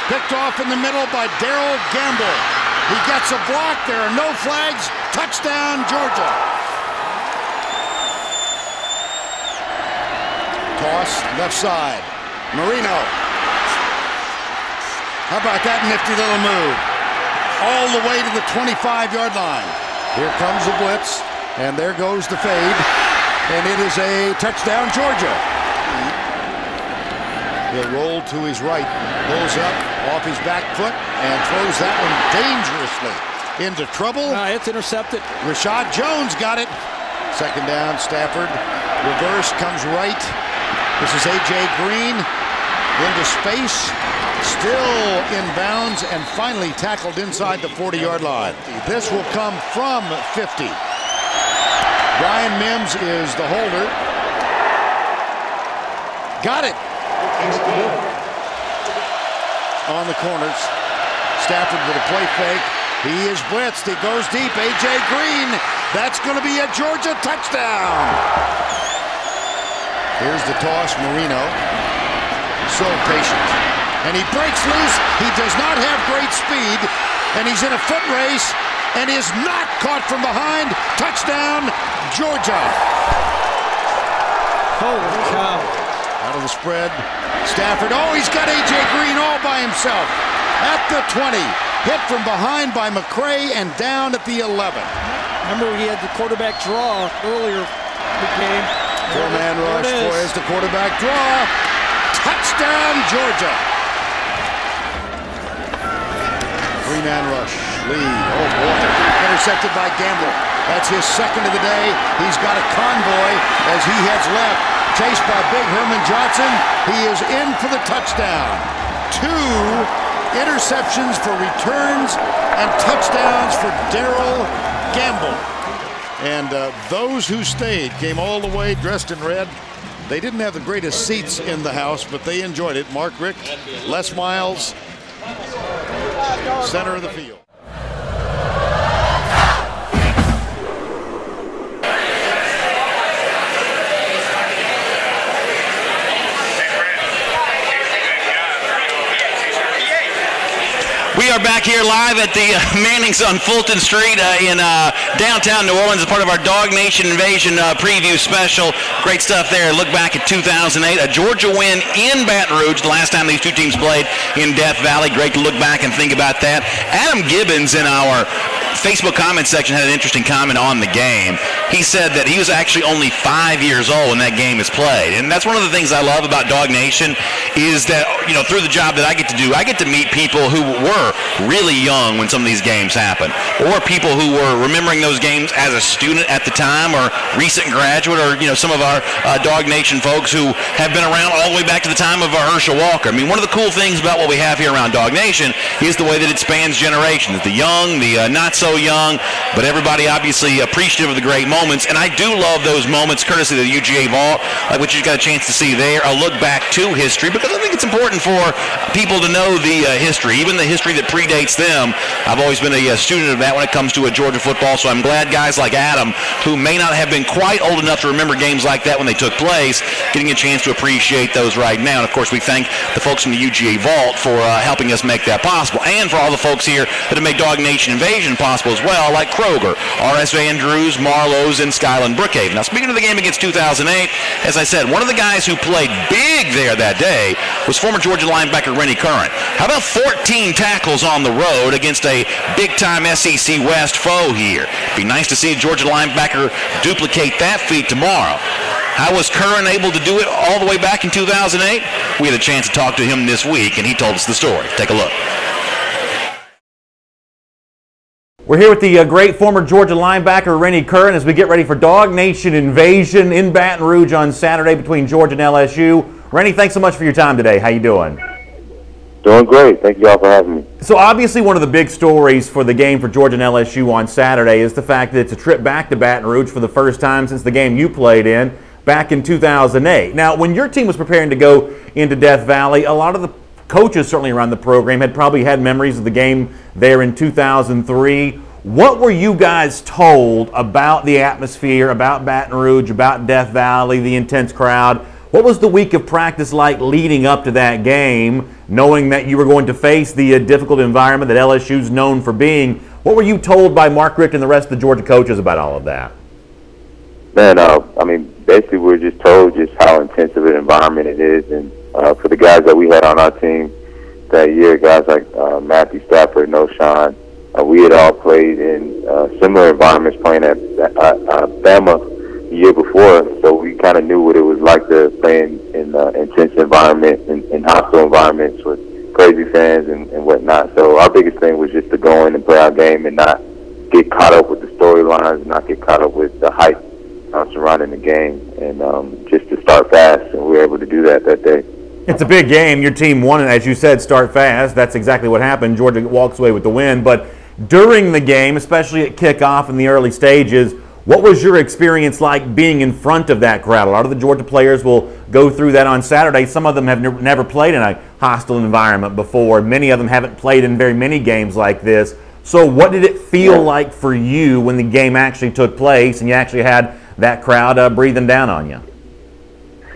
Picked off in the middle by Darrell Gamble. He gets a block. There are no flags. Touchdown, Georgia. Toss, left side. Marino. How about that nifty little move? All the way to the 25-yard line. Here comes the blitz, and there goes the fade. And it is a touchdown, Georgia. He'll roll to his right, pulls up off his back foot, and throws that one dangerously into trouble. It's intercepted. Rashad Jones got it. Second down, Stafford. Reverse, comes right. This is A.J. Green into space. Still in bounds and finally tackled inside the 40-yard line. This will come from 50. Brian Mims is the holder. Got it. On the corners. Stafford with a play fake. He is blitzed. He goes deep. A.J. Green. That's going to be a Georgia touchdown. Here's the toss. Marino. So patient. And he breaks loose. He does not have great speed. And he's in a foot race and is not caught from behind. Touchdown, Georgia. Holy cow. Out of the spread. Stafford. Oh, he's got A.J. Green all by himself. At the 20. Hit from behind by McCray and down at the 11. Remember he had the quarterback draw earlier in the game. Four-man rush. Flores the quarterback draw. Touchdown, Georgia. Three-man rush. Lee. Oh, boy. Intercepted by Gamble. That's his second of the day. He's got a convoy as he heads left. Chased by Big Herman Johnson. He is in for the touchdown. 2 interceptions for returns and touchdowns for Darrell Gamble. And those who stayed came all the way dressed in red. They didn't have the greatest seats in the house, but they enjoyed it. Mark Richt, Les Miles, center of the field. We are back here live at the Manning's on Fulton Street in downtown New Orleans as part of our DawgNation Invasion preview special. Great stuff there. Look back at 2008, a Georgia win in Baton Rouge, the last time these two teams played in Death Valley. Great to look back and think about that. Adam Gibbons in our Facebook comment section had an interesting comment on the game. He said that he was actually only 5 years old when that game is played. And that's one of the things I love about DawgNation is that, you know, through the job that I get to do, I get to meet people who were really young when some of these games happened, or people who were remembering those games as a student at the time, or recent graduate, or, you know, some of our DawgNation folks who have been around all the way back to the time of Herschel Walker. I mean, one of the cool things about what we have here around DawgNation is the way that it spans generations. The young, the not so young, but everybody obviously appreciative of the great moments. And I do love those moments, courtesy of the UGA Vault, like what you got a chance to see there, a look back to history, because I think it's important for people to know the history, even the history that predates them. I've always been a student of that when it comes to Georgia football, so I'm glad guys like Adam, who may not have been quite old enough to remember games like that when they took place, getting a chance to appreciate those right now. And of course, we thank the folks from the UGA Vault for helping us make that possible, and for all the folks here that have made DawgNation Invasion possible as well, like Kroger, R.S. Andrews, Marlowe's, and Skyland Brookhaven. Now, speaking of the game against 2008, as I said, one of the guys who played big there that day was former Georgia linebacker Rennie Curran. How about 14 tackles on the road against a big-time SEC West foe here? Be nice to see a Georgia linebacker duplicate that feat tomorrow. How was Curran able to do it all the way back in 2008? We had a chance to talk to him this week, and he told us the story. Take a look. We're here with the great former Georgia linebacker Rennie Curran as we get ready for DawgNation Invasion in Baton Rouge on Saturday between Georgia and LSU. Rennie, thanks so much for your time today. How you doing? Doing great. Thank you all for having me. So obviously one of the big stories for the game for Georgia and LSU on Saturday is the fact that it's a trip back to Baton Rouge for the first time since the game you played in back in 2008. Now, when your team was preparing to go into Death Valley, a lot of the coaches certainly around the program had probably had memories of the game there in 2003. What were you guys told about the atmosphere, about Baton Rouge, about Death Valley, the intense crowd? What was the week of practice like leading up to that game, knowing that you were going to face the difficult environment that LSU's known for being? What were you told by Mark Richt and the rest of the Georgia coaches about all of that? Man, I mean, basically we were just told just how intense of an environment it is. And for the guys that we had on our team that year, guys like Matthew Stafford, Noshawn, we had all played in similar environments playing at Bama the year before, so we kind of knew what it was like to play in intense environment, in hostile environments with crazy fans and whatnot. So our biggest thing was just to go in and play our game and not get caught up with the storylines, not get caught up with the hype surrounding the game, and just to start fast, and we were able to do that day. It's a big game. Your team won, and as you said, start fast. That's exactly what happened. Georgia walks away with the win. But during the game, especially at kickoff in the early stages, what was your experience like being in front of that crowd? A lot of the Georgia players will go through that on Saturday. Some of them have never played in a hostile environment before. Many of them haven't played in very many games like this. So what did it feel like for you when the game actually took place and you actually had that crowd breathing down on you?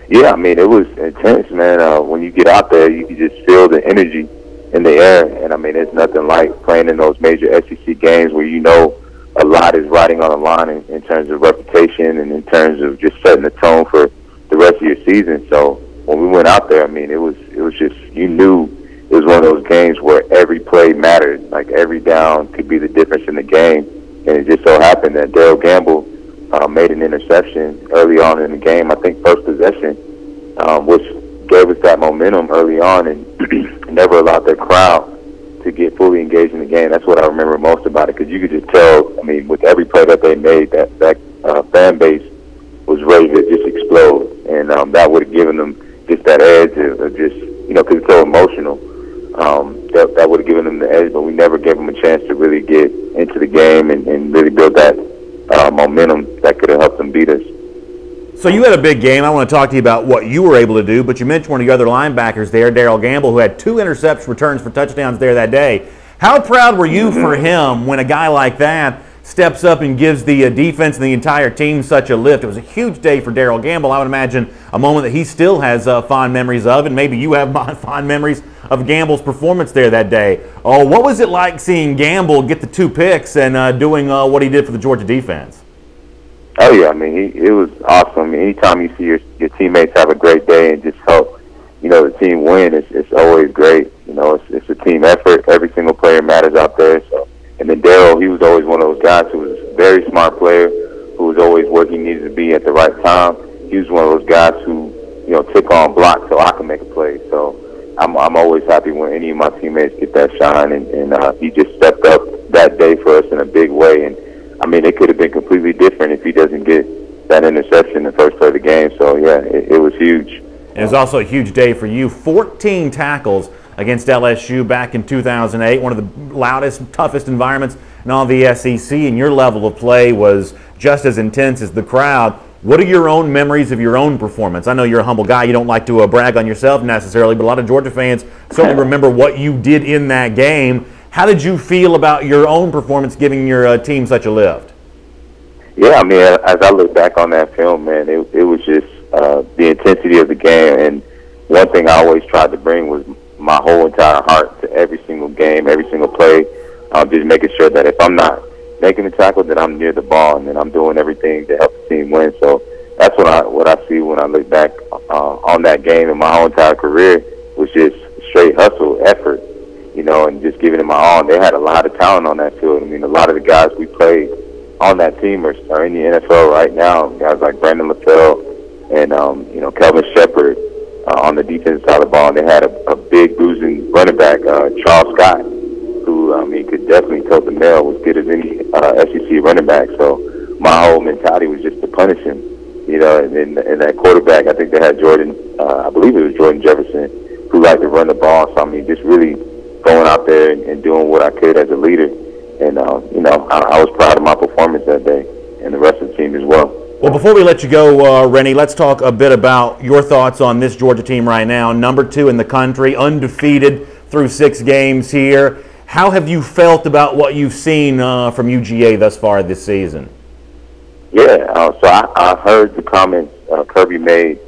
Yeah, I mean, it was intense, man. When you get out there, you can just feel the energy in the air. And, I mean, it's nothing like playing in those major SEC games where you know a lot is riding on the line in terms of reputation and in terms of just setting the tone for the rest of your season. So when we went out there, I mean, it was just, you knew it was one of those games where every play mattered. Like, every down could be the difference in the game. And it just so happened that Darryl Gamble made an interception early on in the game, I think first possession, which gave us that momentum early on and never allowed the crowd to get fully engaged in the game. That's what I remember most about it, because you could just tell, I mean, with every play that they made, that fan base was ready to just explode. And that would have given them just that edge of just, you know, because it's so emotional. That would have given them the edge, but we never gave them a chance to really get into the game and really build that momentum that could have helped them beat us. So you had a big game. I want to talk to you about what you were able to do, but you mentioned one of your other linebackers there, Darryl Gamble, who had 2 interception returns for touchdowns there that day. How proud were you for him when a guy like that steps up and gives the defense and the entire team such a lift? It was a huge day for Darryl Gamble. I would imagine a moment that he still has fond memories of, and maybe you have fond memories of Gamble's performance there that day. Oh, what was it like seeing Gamble get the 2 picks and doing what he did for the Georgia defense? Oh, yeah, I mean, it was awesome. I mean, anytime you see your teammates have a great day and just help, you know, the team win, it's always great. You know, it's a team effort. Every single player matters out there. So, and then Darryl, he was always one of those guys who was a very smart player, who was always where he needed to be at the right time. He was one of those guys who, you know, took on blocks so I can make a play. So I'm always happy when any of my teammates get that shine, and he just stepped up that day for us in a big way. And I mean, it could have been completely different if he doesn't get that interception in the first play of the game. So, yeah, it was huge. And it was also a huge day for you. 14 tackles against LSU back in 2008, one of the loudest, toughest environments in all the SEC, and your level of play was just as intense as the crowd. What are your own memories of your own performance? I know you're a humble guy. You don't like to brag on yourself necessarily, but a lot of Georgia fans certainly remember what you did in that game. How did you feel about your own performance giving your team such a lift? Yeah, I mean, as I look back on that film, man, it was just the intensity of the game. And one thing I always tried to bring was my whole entire heart to every single game, every single play, just making sure that if I'm not making the tackle, that I'm near the ball and that I'm doing everything to help the team win. So that's what I see when I look back on that game, and my whole entire career was just straight hustle, effort. You know, and just giving it my all. They had a lot of talent on that field. I mean, a lot of the guys we played on that team are in the NFL right now. Guys like Brandon LaFell and, you know, Kelvin Shepard on the defensive side of the ball. And they had a big bruising running back, Charles Scott, who, I mean, could definitely tote the mail, was good as any SEC running back. So my whole mentality was just to punish him. You know, and that quarterback, I think they had Jordan, I believe it was Jordan Jefferson, who liked to run the ball. So, I mean, just really going out there and doing what I could as a leader. And, you know, I was proud of my performance that day, and the rest of the team as well. Well, before we let you go, Rennie, let's talk a bit about your thoughts on this Georgia team right now. Number 2 in the country, undefeated through 6 games here. How have you felt about what you've seen from UGA thus far this season? Yeah, so I heard the comments Kirby made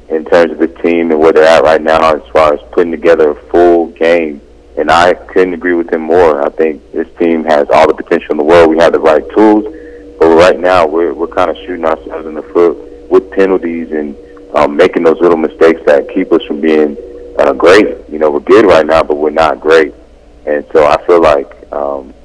in terms of the team and where they're at right now as far as putting together a full game. And I couldn't agree with him more. I think this team has all the potential in the world. We have the right tools. But right now, we're kind of shooting ourselves in the foot with penalties and making those little mistakes that keep us from being great. You know, we're good right now, but we're not great. And so I feel like,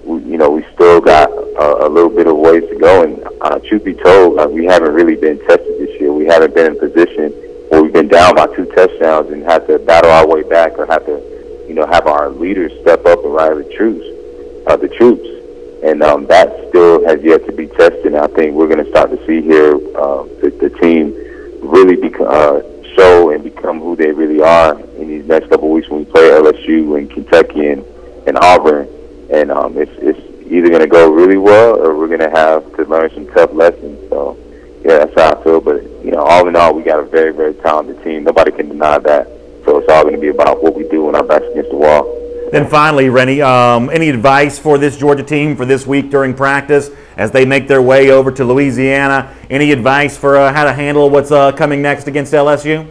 we still got a little bit of ways to go. And truth be told, we haven't really been tested this year. We haven't been in a position where we've been down by 2 touchdowns and have to battle our way back, or have to, have our leaders step up and rally the troops. And that still has yet to be tested. And I think we're going to start to see here the team really show and become who they really are in these next couple of weeks when we play LSU and Kentucky and Auburn. And it's either going to go really well, or we're going to have to learn some tough lessons. So, yeah, that's how I feel. But, all in all, we got a very, very talented team. Nobody can deny that. So it's all going to be about what we do when our back's against the wall. Then finally, Rennie, any advice for this Georgia team for this week during practice as they make their way over to Louisiana? Any advice for how to handle what's coming next against LSU?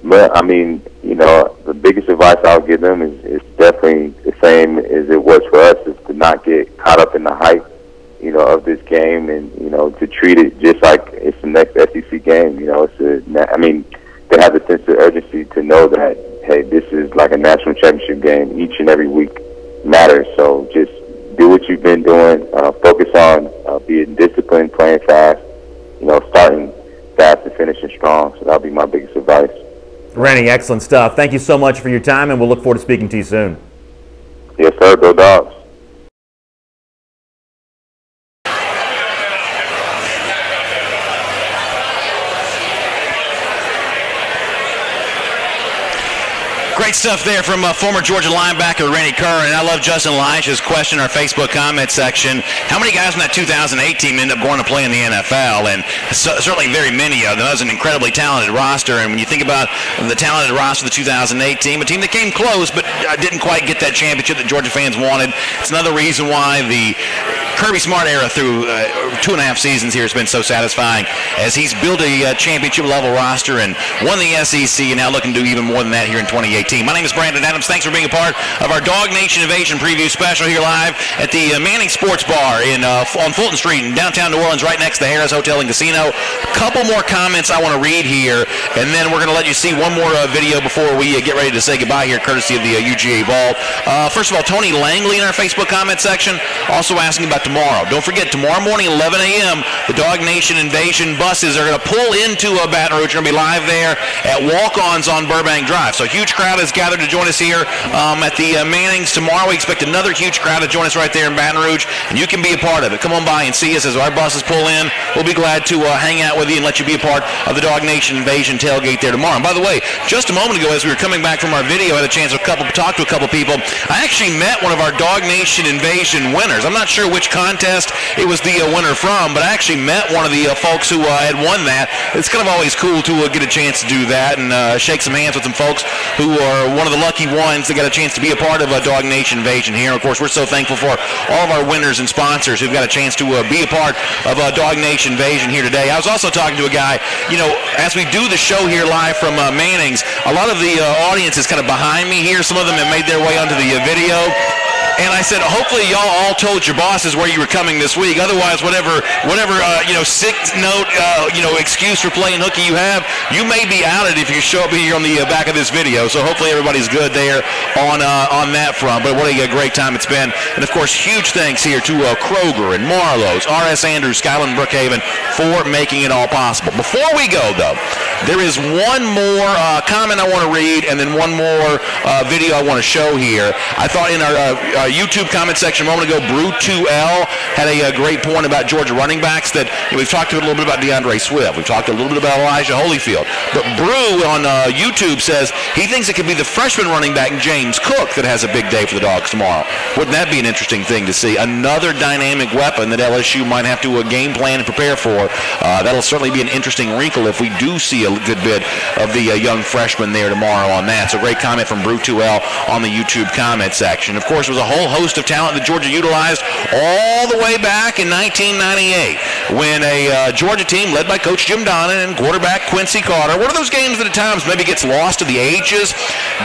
But I mean, you know, the biggest advice I'll give them is definitely the same as it was for us, is to not get caught up in the hype, you know, of this game, and, you know, to treat it just like it's the next SEC game. You know, I mean, they have a sense of urgency to know that, hey, this is like a national championship game. Each and every week matters. So just do what you've been doing. Focus on being disciplined, playing fast, you know, starting fast and finishing strong. So that'll be my biggest advice. Rennie, excellent stuff. Thank you so much for your time, and we'll look forward to speaking to you soon. Yes, sir. Go Dogs. Great stuff there from former Georgia linebacker Rennie Curran. And I love Justin Elisha's question in our Facebook comment section. How many guys in that 2008 team end up going to play in the NFL? And certainly very many of them. That was an incredibly talented roster. And when you think about the talented roster of the 2008 team, a team that came close but didn't quite get that championship that Georgia fans wanted. It's another reason why the Kirby Smart era through 2.5 seasons here has been so satisfying, as he's built a championship level roster and won the SEC, and now looking to do even more than that here in 2018. My name is Brandon Adams. Thanks for being a part of our DawgNation Invasion preview special here live at the Manning Sports Bar on Fulton Street in downtown New Orleans, right next to the Harrah's Hotel and Casino. A couple more comments I want to read here, and then we're going to let you see one more video before we get ready to say goodbye here, courtesy of the UGA Vault. First of all, Tony Langley in our Facebook comment section also asking about tomorrow. Don't forget, tomorrow morning, 11 a.m., the DawgNation Invasion buses are going to pull into Baton Rouge. We're going to be live there at Walk-Ons on Burbank Drive. So a huge crowd is gathered to join us here at the Mannings tomorrow. We expect another huge crowd to join us right there in Baton Rouge, and you can be a part of it. Come on by and see us as our buses pull in. We'll be glad to hang out with you and let you be a part of the DawgNation Invasion tailgate there tomorrow. And by the way, just a moment ago, as we were coming back from our video, I had a chance to talk to a couple people. I actually met one of our DawgNation Invasion winners. I'm not sure which contest it was the winner from, but I actually met one of the folks who had won that. It's kind of always cool to get a chance to do that and shake some hands with some folks who are one of the lucky ones that got a chance to be a part of DawgNation Invasion here. And of course, we're so thankful for all of our winners and sponsors who've got a chance to be a part of DawgNation Invasion here today. I was also talking to a guy, you know, as we do the show here live from Manning's, a lot of the audience is kind of behind me here. Some of them have made their way onto the video. And I said, hopefully y'all all told your bosses where you were coming this week. Otherwise, whatever sick note, excuse for playing hooky you have, you may be outed if you show up here on the back of this video. So hopefully everybody's good there on that front. But what a great time it's been. And of course, huge thanks here to Kroger and Marlowe's, R.S. Andrews, Skyland Brookhaven for making it all possible. Before we go, though, there is one more comment I want to read, and then one more video I want to show here. I thought in our YouTube comment section a moment ago, Brew2L had a great point about Georgia running backs that we've talked a little bit about DeAndre Swift. We've talked a little bit about Elijah Holyfield. But Brew on YouTube says he thinks it could be the freshman running back James Cook that has a big day for the Dogs tomorrow. Wouldn't that be an interesting thing to see? Another dynamic weapon that LSU might have to game plan and prepare for. That'll certainly be an interesting wrinkle if we do see a good bit of the young freshman there tomorrow on that. So great comment from Brew2L on the YouTube comment section. Of course, it was a whole host of talent that Georgia utilized all the way back in 1998 when a Georgia team led by Coach Jim Donnan and quarterback Quincy Carter. One of those games that at times maybe gets lost to the ages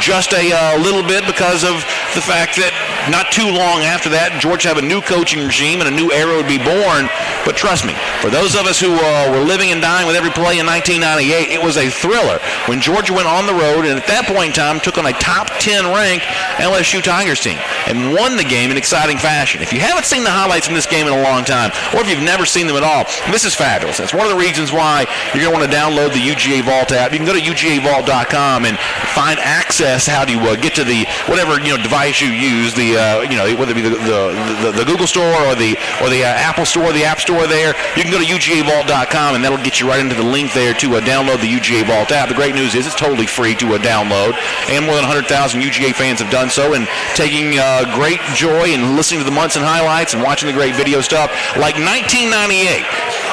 just a little bit because of the fact that not too long after that, Georgia have a new coaching regime and a new era would be born. But trust me, for those of us who were living and dying with every play in 1998, it was a thriller when Georgia went on the road and at that point in time took on a top 10 ranked LSU Tigers team and won the game in exciting fashion. If you haven't seen the highlights from this game in a long time, or if you've never seen them at all, this is fabulous. That's one of the reasons why you're going to want to download the UGA Vault app. You can go to UGAVault.com and find access how to get to the whatever device you use, the whether it be the Google Store or the Apple Store, the App Store there. You can go to UGAVault.com and that'll get you right into the link there to download the UGA Vault app. The great news is it's totally free to download, and more than 100,000 UGA fans have done so and taking great joy in listening to the Munson highlights and watching the great video stuff. Like 1998,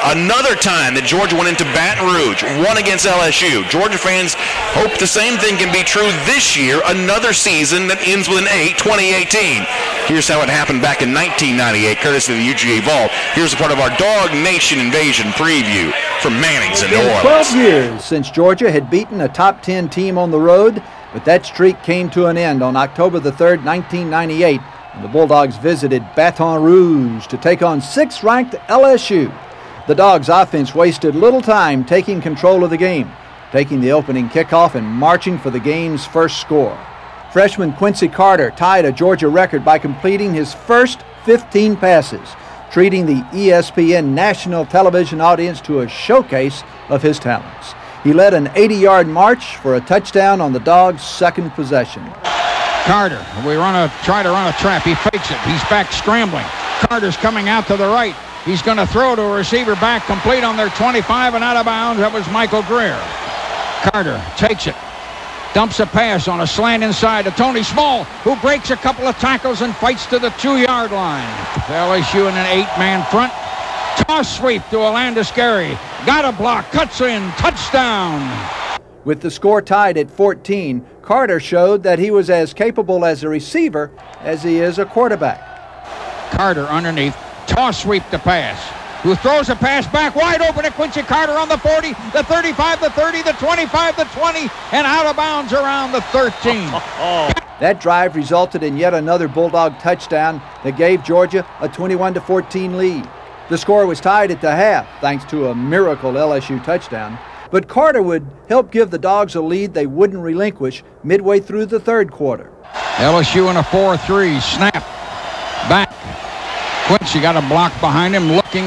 Another time that Georgia went into Baton Rouge, won against LSU. Georgia fans hope the same thing can be true this year, another season that ends with an 8, 2018. Here's how it happened back in 1998, courtesy of the UGA Vault. Here's a part of our DawgNation Invasion preview from Manning's in New Orleans. 12 years since Georgia had beaten a top 10 team on the road, but that streak came to an end on October the 3rd, 1998, when the Bulldogs visited Baton Rouge to take on 6th-ranked LSU. The Dogs' offense wasted little time taking control of the game, taking the opening kickoff and marching for the game's first score. Freshman Quincy Carter tied a Georgia record by completing his first 15 passes, treating the ESPN national television audience to a showcase of his talents. He led an 80-yard march for a touchdown on the Dogs' second possession. Carter, try to run a trap. He fakes it. He's back scrambling. Carter's coming out to the right. He's going to throw to a receiver back, complete on their 25 and out of bounds. That was Michael Greer. Carter takes it, dumps a pass on a slant inside to Tony Small, who breaks a couple of tackles and fights to the 2-yard line. LSU in an 8-man front. Toss sweep to Alandis Gary. Got a block, cuts in, touchdown. With the score tied at 14, Carter showed that he was as capable as a receiver as he is a quarterback. Carter underneath, toss sweep to pass. Who throws a pass back wide open to Quincy Carter on the 40, the 35, the 30, the 25, the 20, and out of bounds around the 13. That drive resulted in yet another Bulldog touchdown that gave Georgia a 21-14 lead. The score was tied at the half thanks to a miracle LSU touchdown, but Carter would help give the Dogs a lead they wouldn't relinquish midway through the third quarter. LSU in a 4-3, snap, back. Quincy got a block behind him, looking.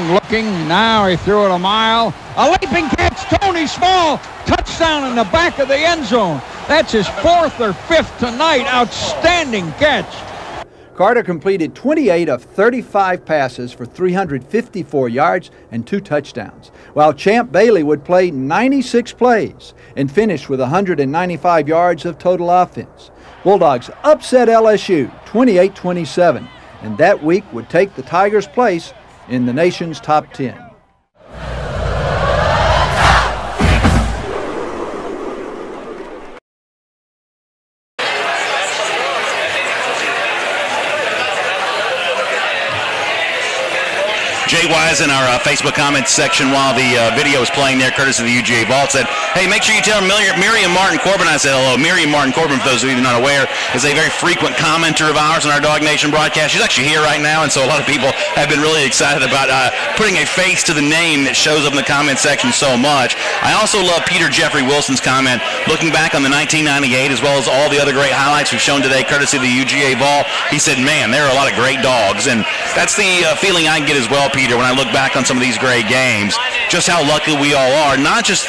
Now he threw it a mile. A leaping catch, Tony Small. Touchdown in the back of the end zone. That's his 4th or 5th tonight. Outstanding catch. Carter completed 28 of 35 passes for 354 yards and 2 touchdowns, while Champ Bailey would play 96 plays and finish with 195 yards of total offense. Bulldogs upset LSU 28-27. And that week would take the Tigers' place in the nation's top 10. Jay Wise in our Facebook comments section while the video was playing there, courtesy of the UGA Vault, said, hey, make sure you tell Miriam Martin Corbin I said hello. Miriam Martin Corbin, for those of you who are not aware, is a very frequent commenter of ours on our DawgNation broadcast. She's actually here right now, and so a lot of people have been really excited about putting a face to the name that shows up in the comment section so much. I also love Peter Jeffrey Wilson's comment, looking back on the 1998 as well as all the other great highlights we've shown today, courtesy of the UGA Vault. He said, man, there are a lot of great dogs, and that's the feeling I get as well, Peter, when I look back on some of these great games, just how lucky we all are. Not just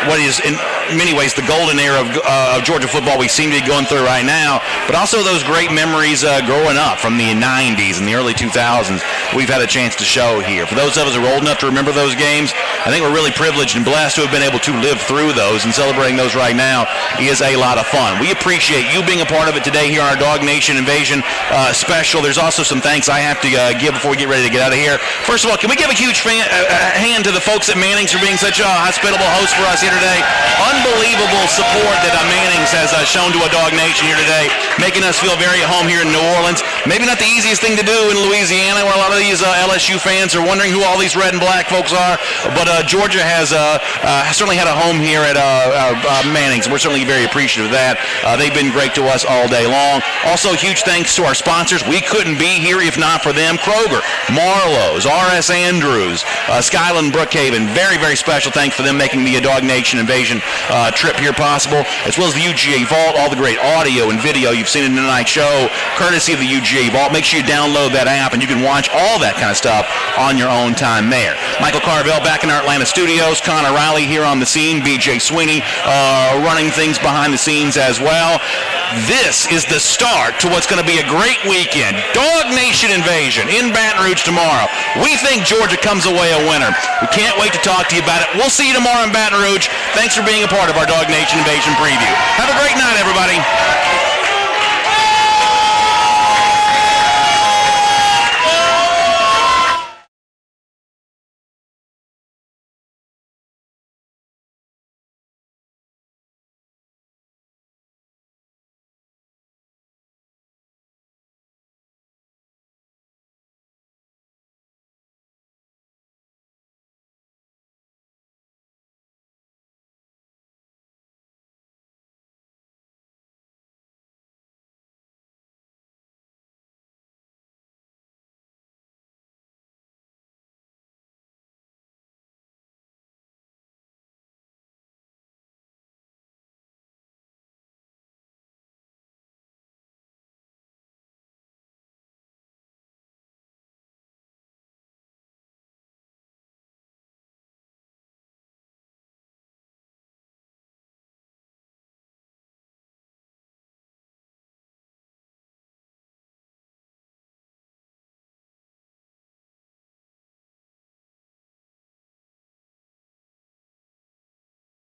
what is in many ways the golden era of Georgia football we seem to be going through right now, but also those great memories growing up from the 90s and the early 2000s we've had a chance to show here. For those of us who are old enough to remember those games, I think we're really privileged and blessed to have been able to live through those, and celebrating those right now is a lot of fun. We appreciate you being a part of it today here on our DawgNation Invasion special. There's also some thanks I have to give before we get ready to get out of here. First of all, can we give a huge hand to the folks at Manning's for being such a hospitable host for us here today? Unbelievable support that Manning's has shown to a DawgNation here today, making us feel very at home here in New Orleans. Maybe not the easiest thing to do in Louisiana, where a lot of these LSU fans are wondering who all these red and black folks are, but Georgia has certainly had a home here at Manning's. We're certainly very appreciative of that. They've been great to us all day long. Also, huge thanks to our sponsors. We couldn't be here if not for them. Kroger, Marlowe's, R.S. Andrews, Skyland Brookhaven. Very, very special thanks for them making the DawgNation Invasion trip here possible, as well as the UGA Vault, all the great audio and video you've seen in tonight's show, courtesy of the UGA Vault. Make sure you download that app and you can watch all that kind of stuff on your own time there. Michael Carville back in our Atlanta studios, Connor Riley here on the scene, BJ Sweeney running things behind the scenes as well. This is the start to what's going to be a great weekend. DawgNation Invasion in Baton Rouge tomorrow. We think Georgia comes away a winner. We can't wait to talk to you about it. We'll see you tomorrow in Baton Rouge. Thanks for being a part of our DawgNation Invasion preview. Have a great night, everybody.